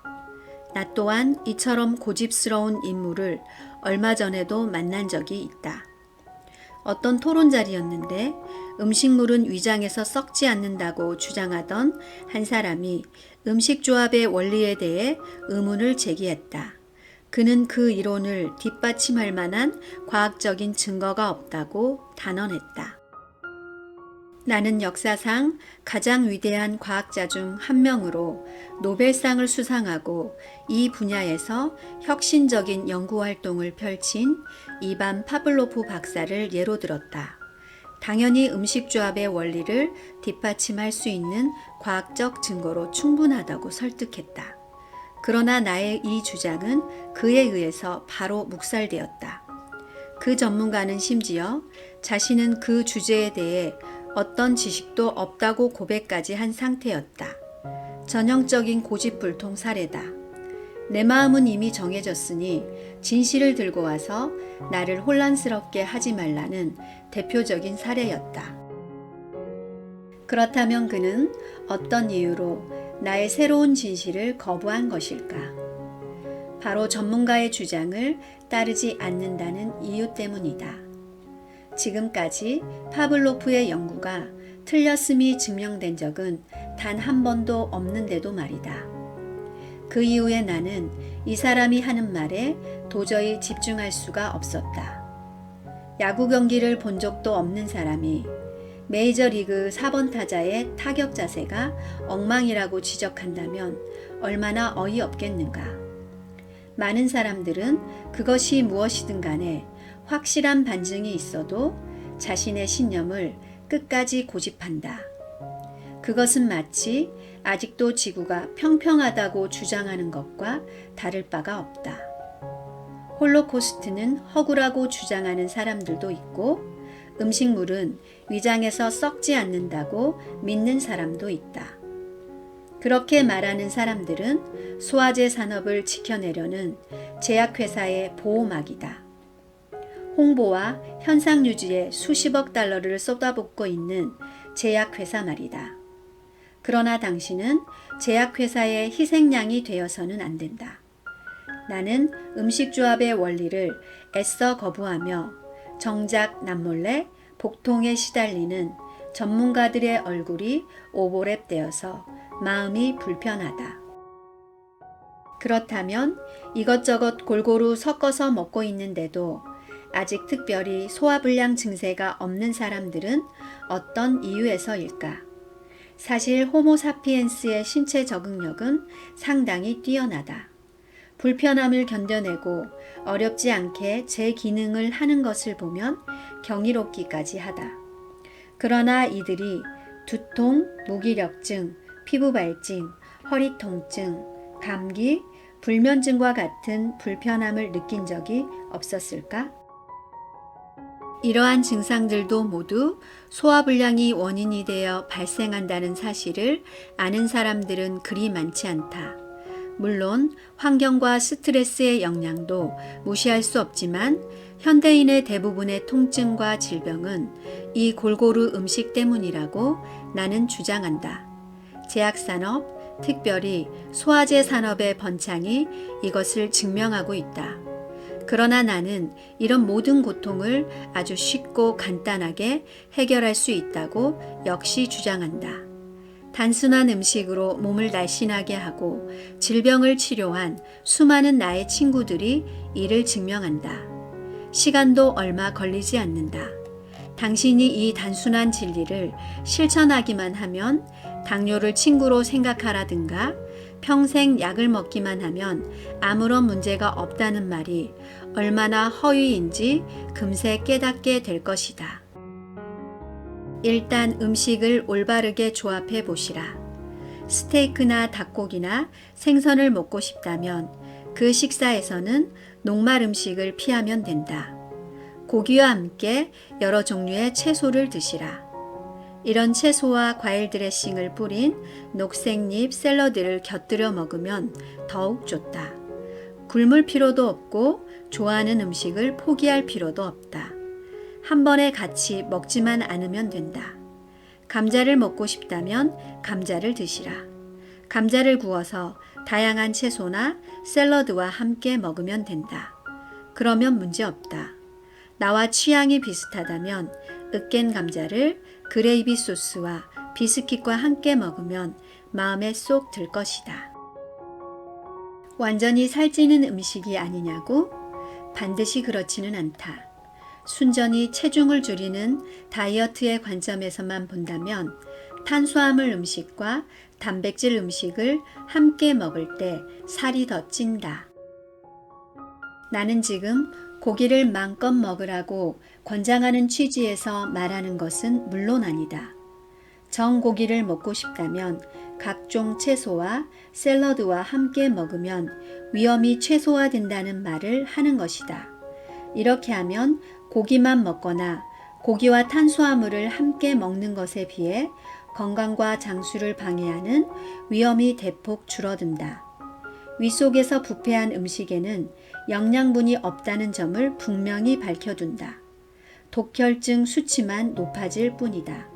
나 또한 이처럼 고집스러운 인물을 얼마 전에도 만난 적이 있다. 어떤 토론 자리였는데 음식물은 위장에서 썩지 않는다고 주장하던 한 사람이 음식 조합의 원리에 대해 의문을 제기했다. 그는 그 이론을 뒷받침할 만한 과학적인 증거가 없다고 단언했다. 나는 역사상 가장 위대한 과학자 중 한 명으로 노벨상을 수상하고 이 분야에서 혁신적인 연구 활동을 펼친 이반 파블로프 박사를 예로 들었다. 당연히 음식 조합의 원리를 뒷받침할 수 있는 과학적 증거로 충분하다고 설득했다. 그러나 나의 이 주장은 그에 의해서 바로 묵살되었다. 그 전문가는 심지어 자신은 그 주제에 대해 어떤 지식도 없다고 고백까지 한 상태였다. 전형적인 고집불통 사례다. 내 마음은 이미 정해졌으니 진실을 들고 와서 나를 혼란스럽게 하지 말라는 대표적인 사례였다. 그렇다면 그는 어떤 이유로 나의 새로운 진실을 거부한 것일까? 바로 전문가의 주장을 따르지 않는다는 이유 때문이다. 지금까지 파블로프의 연구가 틀렸음이 증명된 적은 단 한 번도 없는데도 말이다. 그 이후에 나는 이 사람이 하는 말에 도저히 집중할 수가 없었다. 야구 경기를 본 적도 없는 사람이 메이저리그 4번 타자의 타격 자세가 엉망이라고 지적한다면 얼마나 어이없겠는가. 많은 사람들은 그것이 무엇이든 간에 확실한 반증이 있어도 자신의 신념을 끝까지 고집한다. 그것은 마치 아직도 지구가 평평하다고 주장하는 것과 다를 바가 없다. 홀로코스트는 허구라고 주장하는 사람들도 있고 음식물은 위장에서 썩지 않는다고 믿는 사람도 있다. 그렇게 말하는 사람들은 소화제 산업을 지켜내려는 제약회사의 보호막이다. 홍보와 현상 유지에 수십억 달러를 쏟아붓고 있는 제약회사 말이다. 그러나 당신은 제약회사의 희생양이 되어서는 안 된다. 나는 음식조합의 원리를 애써 거부하며 정작 남몰래 복통에 시달리는 전문가들의 얼굴이 오버랩 되어서 마음이 불편하다. 그렇다면 이것저것 골고루 섞어서 먹고 있는데도 아직 특별히 소화불량 증세가 없는 사람들은 어떤 이유에서일까? 사실 호모사피엔스의 신체 적응력은 상당히 뛰어나다. 불편함을 견뎌내고 어렵지 않게 제 기능을 하는 것을 보면 경이롭기까지 하다. 그러나 이들이 두통, 무기력증, 피부발진, 허리 통증, 감기, 불면증과 같은 불편함을 느낀 적이 없었을까? 이러한 증상들도 모두 소화불량이 원인이 되어 발생한다는 사실을 아는 사람들은 그리 많지 않다. 물론 환경과 스트레스의 영향도 무시할 수 없지만 현대인의 대부분의 통증과 질병은 이 골고루 음식 때문이라고 나는 주장한다. 제약산업, 특별히 소화제 산업의 번창이 이것을 증명하고 있다. 그러나 나는 이런 모든 고통을 아주 쉽고 간단하게 해결할 수 있다고 역시 주장한다. 단순한 음식으로 몸을 날씬하게 하고 질병을 치료한 수많은 나의 친구들이 이를 증명한다. 시간도 얼마 걸리지 않는다. 당신이 이 단순한 진리를 실천하기만 하면 당뇨를 친구로 생각하라든가 평생 약을 먹기만 하면 아무런 문제가 없다는 말이 얼마나 허위인지 금세 깨닫게 될 것이다. 일단 음식을 올바르게 조합해 보시라. 스테이크나 닭고기나 생선을 먹고 싶다면 그 식사에서는 녹말 음식을 피하면 된다. 고기와 함께 여러 종류의 채소를 드시라. 이런 채소와 과일 드레싱을 뿌린 녹색잎 샐러드를 곁들여 먹으면 더욱 좋다. 굶을 필요도 없고 좋아하는 음식을 포기할 필요도 없다. 한 번에 같이 먹지만 않으면 된다. 감자를 먹고 싶다면 감자를 드시라. 감자를 구워서 다양한 채소나 샐러드와 함께 먹으면 된다. 그러면 문제 없다. 나와 취향이 비슷하다면 으깬 감자를 그레이비 소스와 비스킷과 함께 먹으면 마음에 쏙 들 것이다. 완전히 살찌는 음식이 아니냐고? 반드시 그렇지는 않다. 순전히 체중을 줄이는 다이어트의 관점에서만 본다면 탄수화물 음식과 단백질 음식을 함께 먹을 때 살이 더 찐다. 나는 지금 고기를 마음껏 먹으라고 권장하는 취지에서 말하는 것은 물론 아니다. 정고기를 먹고 싶다면 각종 채소와 샐러드와 함께 먹으면 위험이 최소화된다는 말을 하는 것이다. 이렇게 하면 고기만 먹거나 고기와 탄수화물을 함께 먹는 것에 비해 건강과 장수를 방해하는 위험이 대폭 줄어든다. 위 속에서 부패한 음식에는 영양분이 없다는 점을 분명히 밝혀둔다. 독혈증 수치만 높아질 뿐이다.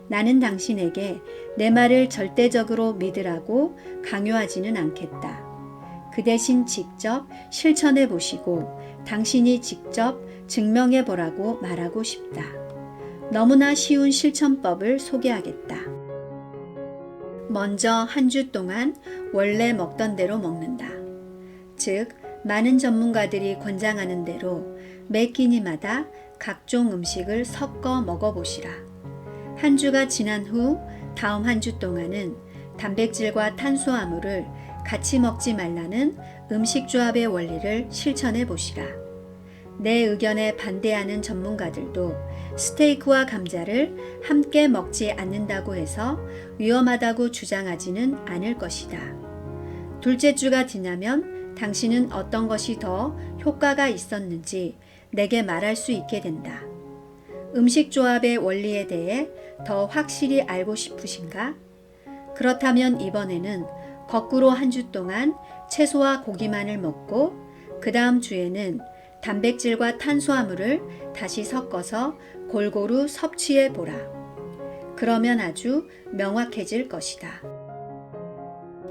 나는 당신에게 내 말을 절대적으로 믿으라고 강요하지는 않겠다. 그 대신 직접 실천해 보시고 당신이 직접 증명해 보라고 말하고 싶다. 너무나 쉬운 실천법을 소개하겠다. 먼저 한 주 동안 원래 먹던 대로 먹는다. 즉, 많은 전문가들이 권장하는 대로 매 끼니마다 각종 음식을 섞어 먹어보시라. 한 주가 지난 후 다음 한 주 동안은 단백질과 탄수화물을 같이 먹지 말라는 음식 조합의 원리를 실천해 보시라. 내 의견에 반대하는 전문가들도 스테이크와 감자를 함께 먹지 않는다고 해서 위험하다고 주장하지는 않을 것이다. 둘째 주가 지나면 당신은 어떤 것이 더 효과가 있었는지 내게 말할 수 있게 된다. 음식 조합의 원리에 대해 더 확실히 알고 싶으신가? 그렇다면 이번에는 거꾸로 한 주 동안 채소와 고기만을 먹고 그 다음 주에는 단백질과 탄수화물을 다시 섞어서 골고루 섭취해 보라. 그러면 아주 명확해질 것이다.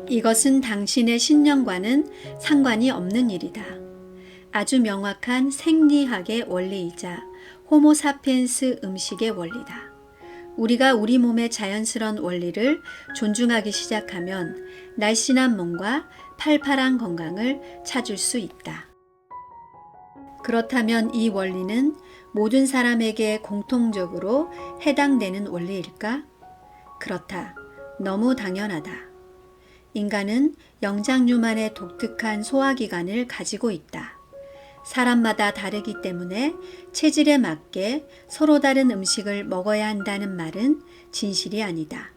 이것은 당신의 신념과는 상관이 없는 일이다. 아주 명확한 생리학의 원리이자 호모사피엔스 음식의 원리다. 우리가 우리 몸의 자연스러운 원리를 존중하기 시작하면 날씬한 몸과 팔팔한 건강을 찾을 수 있다. 그렇다면 이 원리는 모든 사람에게 공통적으로 해당되는 원리일까? 그렇다. 너무 당연하다. 인간은 영장류만의 독특한 소화기관을 가지고 있다. 사람마다 다르기 때문에 체질에 맞게 서로 다른 음식을 먹어야 한다는 말은 진실이 아니다.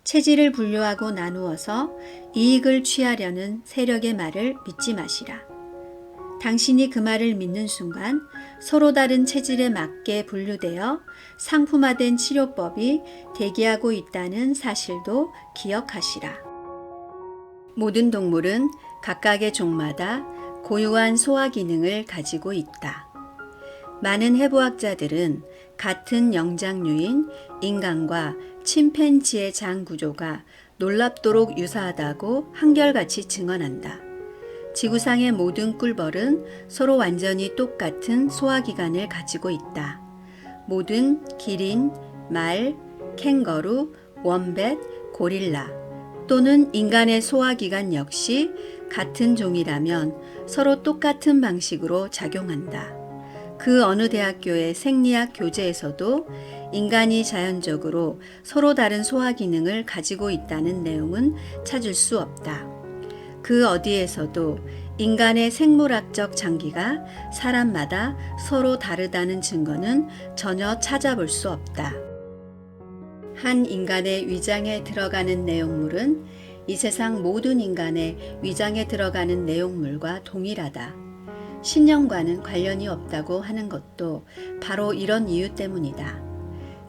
체질을 분류하고 나누어서 이익을 취하려는 세력의 말을 믿지 마시라. 당신이 그 말을 믿는 순간 서로 다른 체질에 맞게 분류되어 상품화된 치료법이 대기하고 있다는 사실도 기억하시라. 모든 동물은 각각의 종마다 고유한 소화 기능을 가지고 있다. 많은 해부학자들은 같은 영장류인 인간과 침팬지의 장 구조가 놀랍도록 유사하다고 한결같이 증언한다. 지구상의 모든 꿀벌은 서로 완전히 똑같은 소화기관을 가지고 있다. 모든 기린, 말, 캥거루, 원뱃, 고릴라 또는 인간의 소화기관 역시 같은 종이라면 서로 똑같은 방식으로 작용한다. 그 어느 대학교의 생리학 교재에서도 인간이 자연적으로 서로 다른 소화 기능을 가지고 있다는 내용은 찾을 수 없다. 그 어디에서도 인간의 생물학적 장기가 사람마다 서로 다르다는 증거는 전혀 찾아볼 수 없다. 한 인간의 위장에 들어가는 내용물은 이 세상 모든 인간의 위장에 들어가는 내용물과 동일하다. 신념과는 관련이 없다고 하는 것도 바로 이런 이유 때문이다.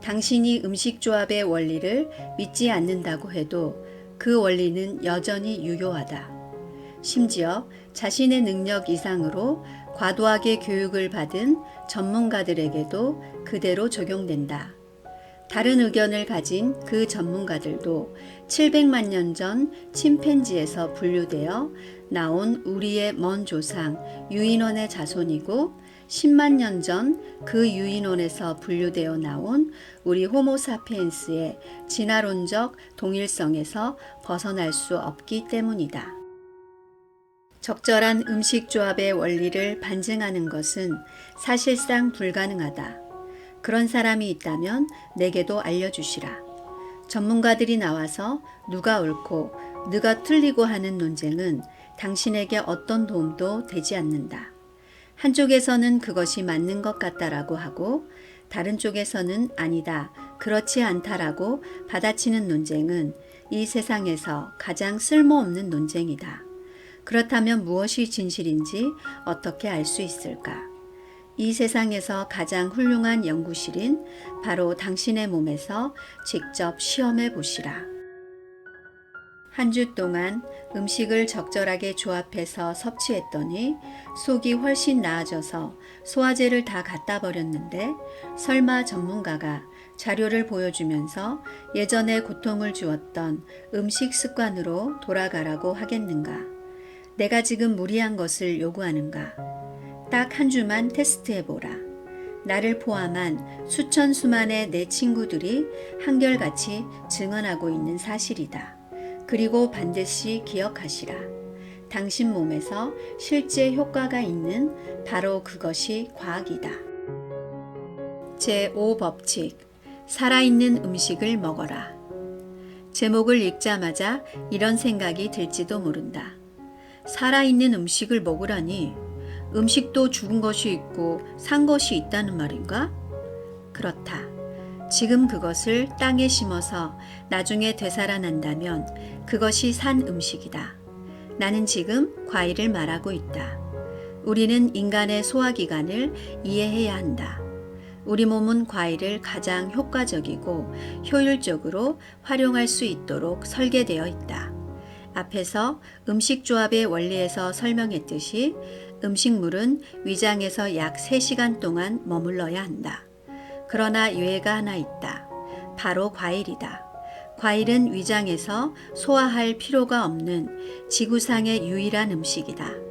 당신이 음식 조합의 원리를 믿지 않는다고 해도 그 원리는 여전히 유효하다. 심지어 자신의 능력 이상으로 과도하게 교육을 받은 전문가들에게도 그대로 적용된다. 다른 의견을 가진 그 전문가들도 700만 년 전 침팬지에서 분류되어 나온 우리의 먼 조상 유인원의 자손이고 10만 년 전 그 유인원에서 분류되어 나온 우리 호모사피엔스의 진화론적 동일성에서 벗어날 수 없기 때문이다. 적절한 음식 조합의 원리를 반증하는 것은 사실상 불가능하다. 그런 사람이 있다면 내게도 알려주시라. 전문가들이 나와서 누가 옳고 누가 틀리고 하는 논쟁은 당신에게 어떤 도움도 되지 않는다. 한쪽에서는 그것이 맞는 것 같다라고 하고 다른 쪽에서는 아니다, 그렇지 않다라고 받아치는 논쟁은 이 세상에서 가장 쓸모없는 논쟁이다. 그렇다면 무엇이 진실인지 어떻게 알 수 있을까? 이 세상에서 가장 훌륭한 연구실인 바로 당신의 몸에서 직접 시험해 보시라. 한 주 동안 음식을 적절하게 조합해서 섭취했더니 속이 훨씬 나아져서 소화제를 다 갖다 버렸는데 설마 전문가가 자료를 보여주면서 예전에 고통을 주었던 음식 습관으로 돌아가라고 하겠는가? 내가 지금 무리한 것을 요구하는가? 딱 한 주만 테스트해보라. 나를 포함한 수천 수만의 내 친구들이 한결같이 증언하고 있는 사실이다. 그리고 반드시 기억하시라. 당신 몸에서 실제 효과가 있는 바로 그것이 과학이다. 제5법칙. 살아있는 음식을 먹어라. 제목을 읽자마자 이런 생각이 들지도 모른다. 살아있는 음식을 먹으라니 음식도 죽은 것이 있고 산 것이 있다는 말인가? 그렇다. 지금 그것을 땅에 심어서 나중에 되살아난다면 그것이 산 음식이다. 나는 지금 과일을 말하고 있다. 우리는 인간의 소화기관을 이해해야 한다. 우리 몸은 과일을 가장 효과적이고 효율적으로 활용할 수 있도록 설계되어 있다. 앞에서 음식 조합의 원리에서 설명했듯이 음식물은 위장에서 약 3시간 동안 머물러야 한다. 그러나 예외가 하나 있다. 바로 과일이다. 과일은 위장에서 소화할 필요가 없는 지구상의 유일한 음식이다.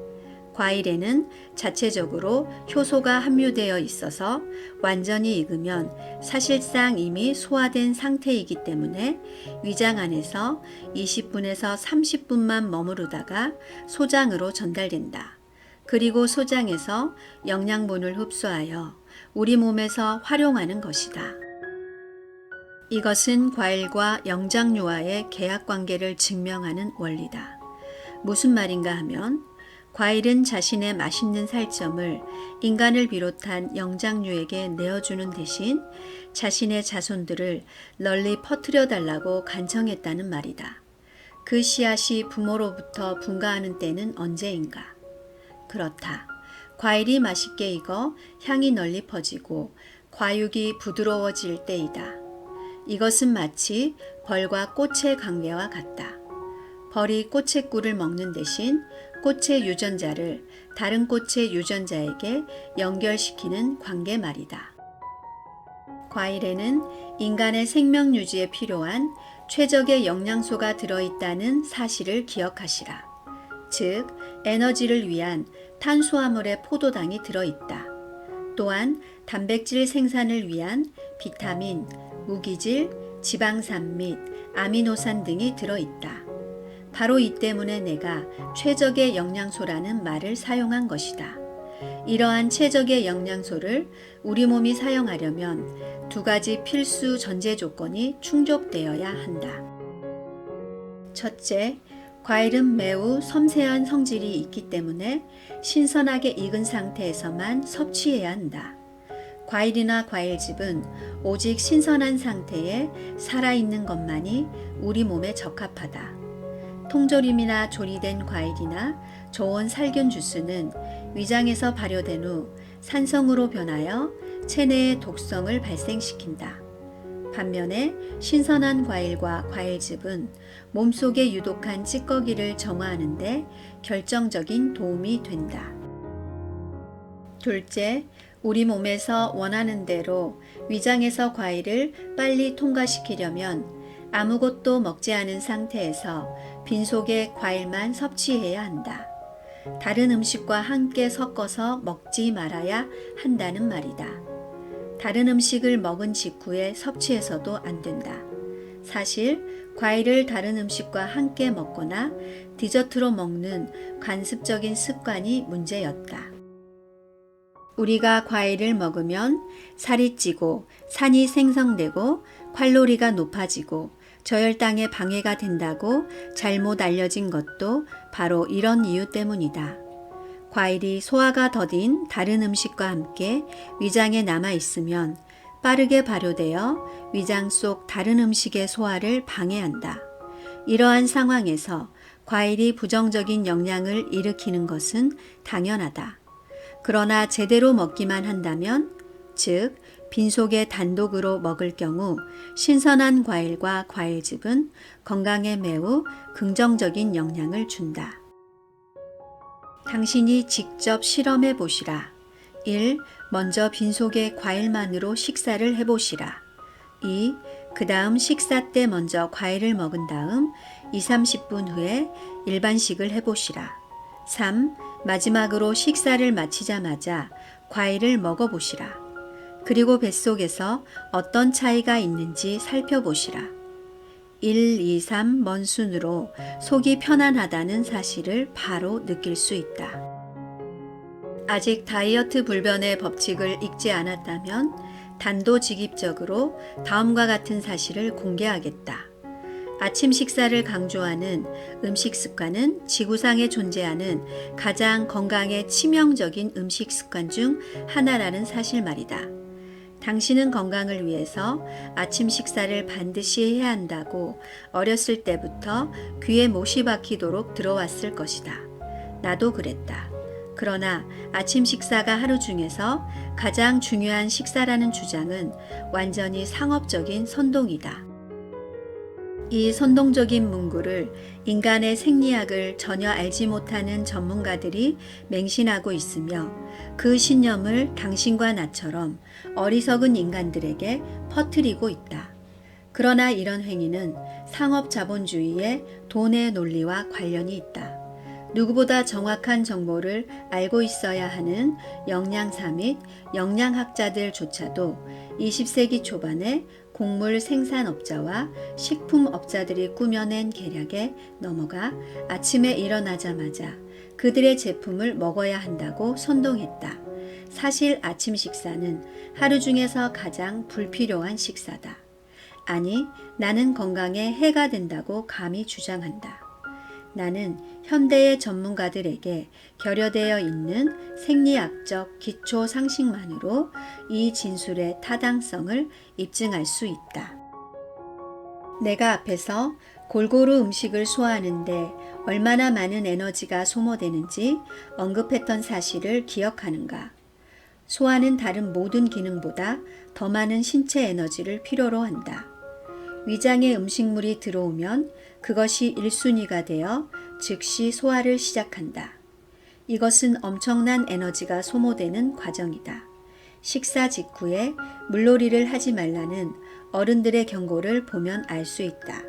과일에는 자체적으로 효소가 함유되어 있어서 완전히 익으면 사실상 이미 소화된 상태이기 때문에 위장 안에서 20분에서 30분만 머무르다가 소장으로 전달된다. 그리고 소장에서 영양분을 흡수하여 우리 몸에서 활용하는 것이다. 이것은 과일과 영장류와의 계약관계를 증명하는 원리다. 무슨 말인가 하면 과일은 자신의 맛있는 살점을 인간을 비롯한 영장류에게 내어주는 대신 자신의 자손들을 널리 퍼뜨려 달라고 간청했다는 말이다. 그 씨앗이 부모로부터 분가하는 때는 언제인가? 그렇다. 과일이 맛있게 익어 향이 널리 퍼지고 과육이 부드러워질 때이다. 이것은 마치 벌과 꽃의 관계와 같다. 벌이 꽃의 꿀을 먹는 대신 꽃의 유전자를 다른 꽃의 유전자에게 연결시키는 관계 말이다. 과일에는 인간의 생명 유지에 필요한 최적의 영양소가 들어있다는 사실을 기억하시라. 즉 에너지를 위한 탄수화물의 포도당이 들어있다. 또한 단백질 생산을 위한 비타민, 무기질, 지방산 및 아미노산 등이 들어있다. 바로 이 때문에 내가 최적의 영양소라는 말을 사용한 것이다. 이러한 최적의 영양소를 우리 몸이 사용하려면 두 가지 필수 전제 조건이 충족되어야 한다. 첫째, 과일은 매우 섬세한 성질이 있기 때문에 신선하게 익은 상태에서만 섭취해야 한다. 과일이나 과일즙은 오직 신선한 상태에 살아있는 것만이 우리 몸에 적합하다. 통조림이나 조리된 과일이나 저온 살균 주스는 위장에서 발효된 후 산성으로 변하여 체내의 독성을 발생시킨다. 반면에 신선한 과일과 과일즙은 몸속의 유독한 찌꺼기를 정화하는 데 결정적인 도움이 된다. 둘째, 우리 몸에서 원하는 대로 위장에서 과일을 빨리 통과시키려면 아무것도 먹지 않은 상태에서 빈속에 과일만 섭취해야 한다. 다른 음식과 함께 섞어서 먹지 말아야 한다는 말이다. 다른 음식을 먹은 직후에 섭취해서도 안 된다. 사실 과일을 다른 음식과 함께 먹거나 디저트로 먹는 관습적인 습관이 문제였다. 우리가 과일을 먹으면 살이 찌고 산이 생성되고 칼로리가 높아지고 저혈당에 방해가 된다고 잘못 알려진 것도 바로 이런 이유 때문이다. 과일이 소화가 더딘 다른 음식과 함께 위장에 남아 있으면 빠르게 발효되어 위장 속 다른 음식의 소화를 방해한다. 이러한 상황에서 과일이 부정적인 영향을 일으키는 것은 당연하다. 그러나 제대로 먹기만 한다면, 즉 빈속에 단독으로 먹을 경우 신선한 과일과 과일즙은 건강에 매우 긍정적인 영향을 준다. 당신이 직접 실험해 보시라. 1. 먼저 빈속에 과일만으로 식사를 해보시라. 2. 그 다음 식사 때 먼저 과일을 먹은 다음 20-30분 후에 일반식을 해보시라. 3. 마지막으로 식사를 마치자마자 과일을 먹어보시라. 그리고 뱃속에서 어떤 차이가 있는지 살펴보시라. 1, 2, 3 먼순으로 속이 편안하다는 사실을 바로 느낄 수 있다. 아직 다이어트 불변의 법칙을 읽지 않았다면 단도직입적으로 다음과 같은 사실을 공개하겠다. 아침 식사를 강조하는 음식 습관은 지구상에 존재하는 가장 건강에 치명적인 음식 습관 중 하나라는 사실 말이다. 당신은 건강을 위해서 아침 식사를 반드시 해야 한다고 어렸을 때부터 귀에 못이 박히도록 들어왔을 것이다. 나도 그랬다. 그러나 아침 식사가 하루 중에서 가장 중요한 식사라는 주장은 완전히 상업적인 선동이다. 이 선동적인 문구를 인간의 생리학을 전혀 알지 못하는 전문가들이 맹신하고 있으며 그 신념을 당신과 나처럼 어리석은 인간들에게 퍼뜨리고 있다. 그러나 이런 행위는 상업 자본주의의 돈의 논리와 관련이 있다. 누구보다 정확한 정보를 알고 있어야 하는 영양사 및 영양학자들조차도 20세기 초반에 곡물 생산업자와 식품업자들이 꾸며낸 계략에 넘어가 아침에 일어나자마자 그들의 제품을 먹어야 한다고 선동했다. 사실 아침 식사는 하루 중에서 가장 불필요한 식사다. 아니, 나는 건강에 해가 된다고 감히 주장한다. 나는 현대의 전문가들에게 결여되어 있는 생리학적 기초 상식만으로 이 진술의 타당성을 입증할 수 있다. 내가 앞에서 골고루 음식을 소화하는데 얼마나 많은 에너지가 소모되는지 언급했던 사실을 기억하는가? 소화는 다른 모든 기능보다 더 많은 신체 에너지를 필요로 한다. 위장에 음식물이 들어오면 그것이 1순위가 되어 즉시 소화를 시작한다. 이것은 엄청난 에너지가 소모되는 과정이다. 식사 직후에 물놀이를 하지 말라는 어른들의 경고를 보면 알 수 있다.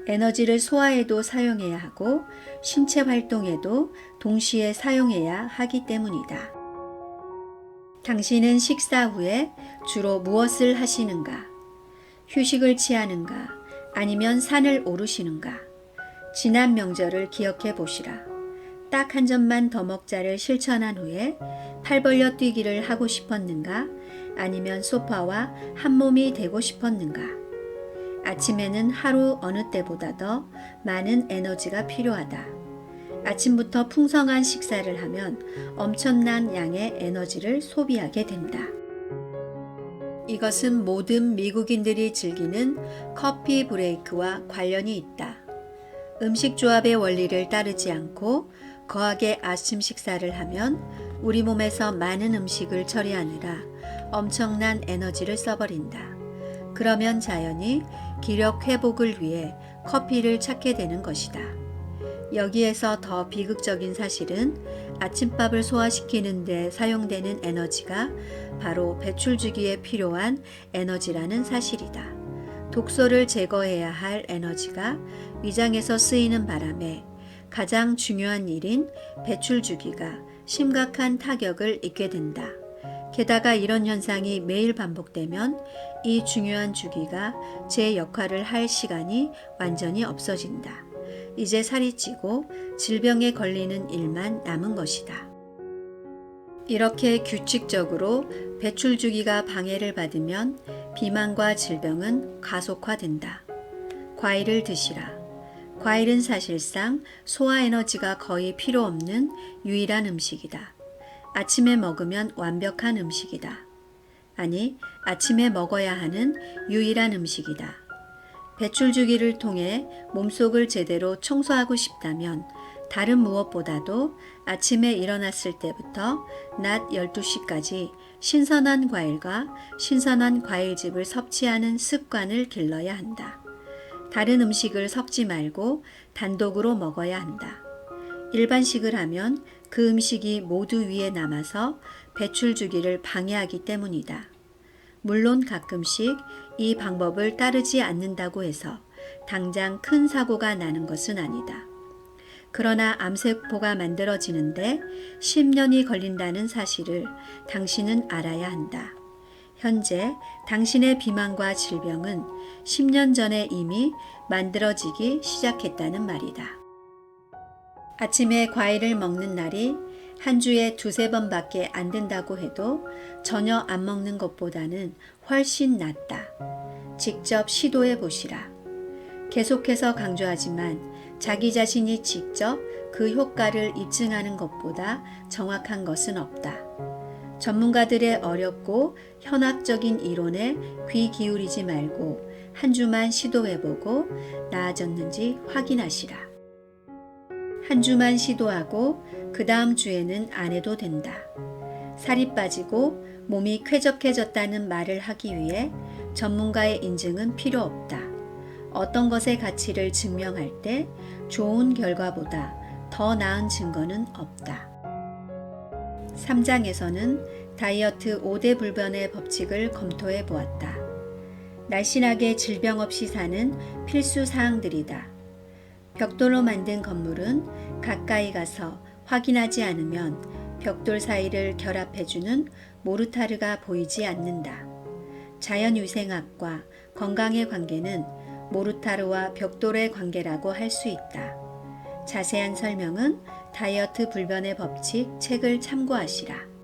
에너지를 소화에도 사용해야 하고 신체 활동에도 동시에 사용해야 하기 때문이다. 당신은 식사 후에 주로 무엇을 하시는가? 휴식을 취하는가? 아니면 산을 오르시는가? 지난 명절을 기억해 보시라. 딱 한 점만 더 먹자를 실천한 후에 팔 벌려 뛰기를 하고 싶었는가? 아니면 소파와 한 몸이 되고 싶었는가? 아침에는 하루 어느 때보다 더 많은 에너지가 필요하다. 아침부터 풍성한 식사를 하면 엄청난 양의 에너지를 소비하게 된다. 이것은 모든 미국인들이 즐기는 커피 브레이크와 관련이 있다. 음식 조합의 원리를 따르지 않고 거하게 아침 식사를 하면 우리 몸에서 많은 음식을 처리하느라 엄청난 에너지를 써버린다. 그러면 자연히 기력 회복을 위해 커피를 찾게 되는 것이다. 여기에서 더 비극적인 사실은 아침밥을 소화시키는 데 사용되는 에너지가 바로 배출주기에 필요한 에너지라는 사실이다. 독소를 제거해야 할 에너지가 위장에서 쓰이는 바람에 가장 중요한 일인 배출주기가 심각한 타격을 입게 된다. 게다가 이런 현상이 매일 반복되면 이 중요한 주기가 제 역할을 할 시간이 완전히 없어진다. 이제 살이 찌고 질병에 걸리는 일만 남은 것이다. 이렇게 규칙적으로 배출 주기가 방해를 받으면 비만과 질병은 가속화된다. 과일을 드시라. 과일은 사실상 소화 에너지가 거의 필요 없는 유일한 음식이다. 아침에 먹으면 완벽한 음식이다. 아니, 아침에 먹어야 하는 유일한 음식이다. 배출 주기를 통해 몸속을 제대로 청소하고 싶다면 다른 무엇보다도 아침에 일어났을 때부터 낮 12시까지 신선한 과일과 신선한 과일즙을 섭취하는 습관을 길러야 한다. 다른 음식을 섞지 말고 단독으로 먹어야 한다. 일반식을 하면 그 음식이 모두 위에 남아서 배출 주기를 방해하기 때문이다. 물론 가끔씩 이 방법을 따르지 않는다고 해서 당장 큰 사고가 나는 것은 아니다. 그러나 암세포가 만들어지는데 10년이 걸린다는 사실을 당신은 알아야 한다. 현재 당신의 비만과 질병은 10년 전에 이미 만들어지기 시작했다는 말이다. 아침에 과일을 먹는 날이 한 주에 2-3번밖에 안 된다고 해도 전혀 안 먹는 것보다는 훨씬 낫다. 직접 시도해 보시라. 계속해서 강조하지만 자기 자신이 직접 그 효과를 입증하는 것보다 정확한 것은 없다. 전문가들의 어렵고 현학적인 이론에 귀 기울이지 말고 한 주만 시도해보고 나아졌는지 확인하시라. 한 주만 시도하고 그 다음 주에는 안 해도 된다. 살이 빠지고 몸이 쾌적해졌다는 말을 하기 위해 전문가의 인증은 필요 없다. 어떤 것의 가치를 증명할 때 좋은 결과보다 더 나은 증거는 없다. 3장에서는 다이어트 5대 불변의 법칙을 검토해 보았다. 날씬하게 질병 없이 사는 필수 사항들이다. 벽돌로 만든 건물은 가까이 가서 확인하지 않으면 벽돌 사이를 결합해주는 모르타르가 보이지 않는다. 자연위생학과 건강의 관계는 모르타르와 벽돌의 관계라고 할 수 있다. 자세한 설명은 다이어트 불변의 법칙 책을 참고하시라.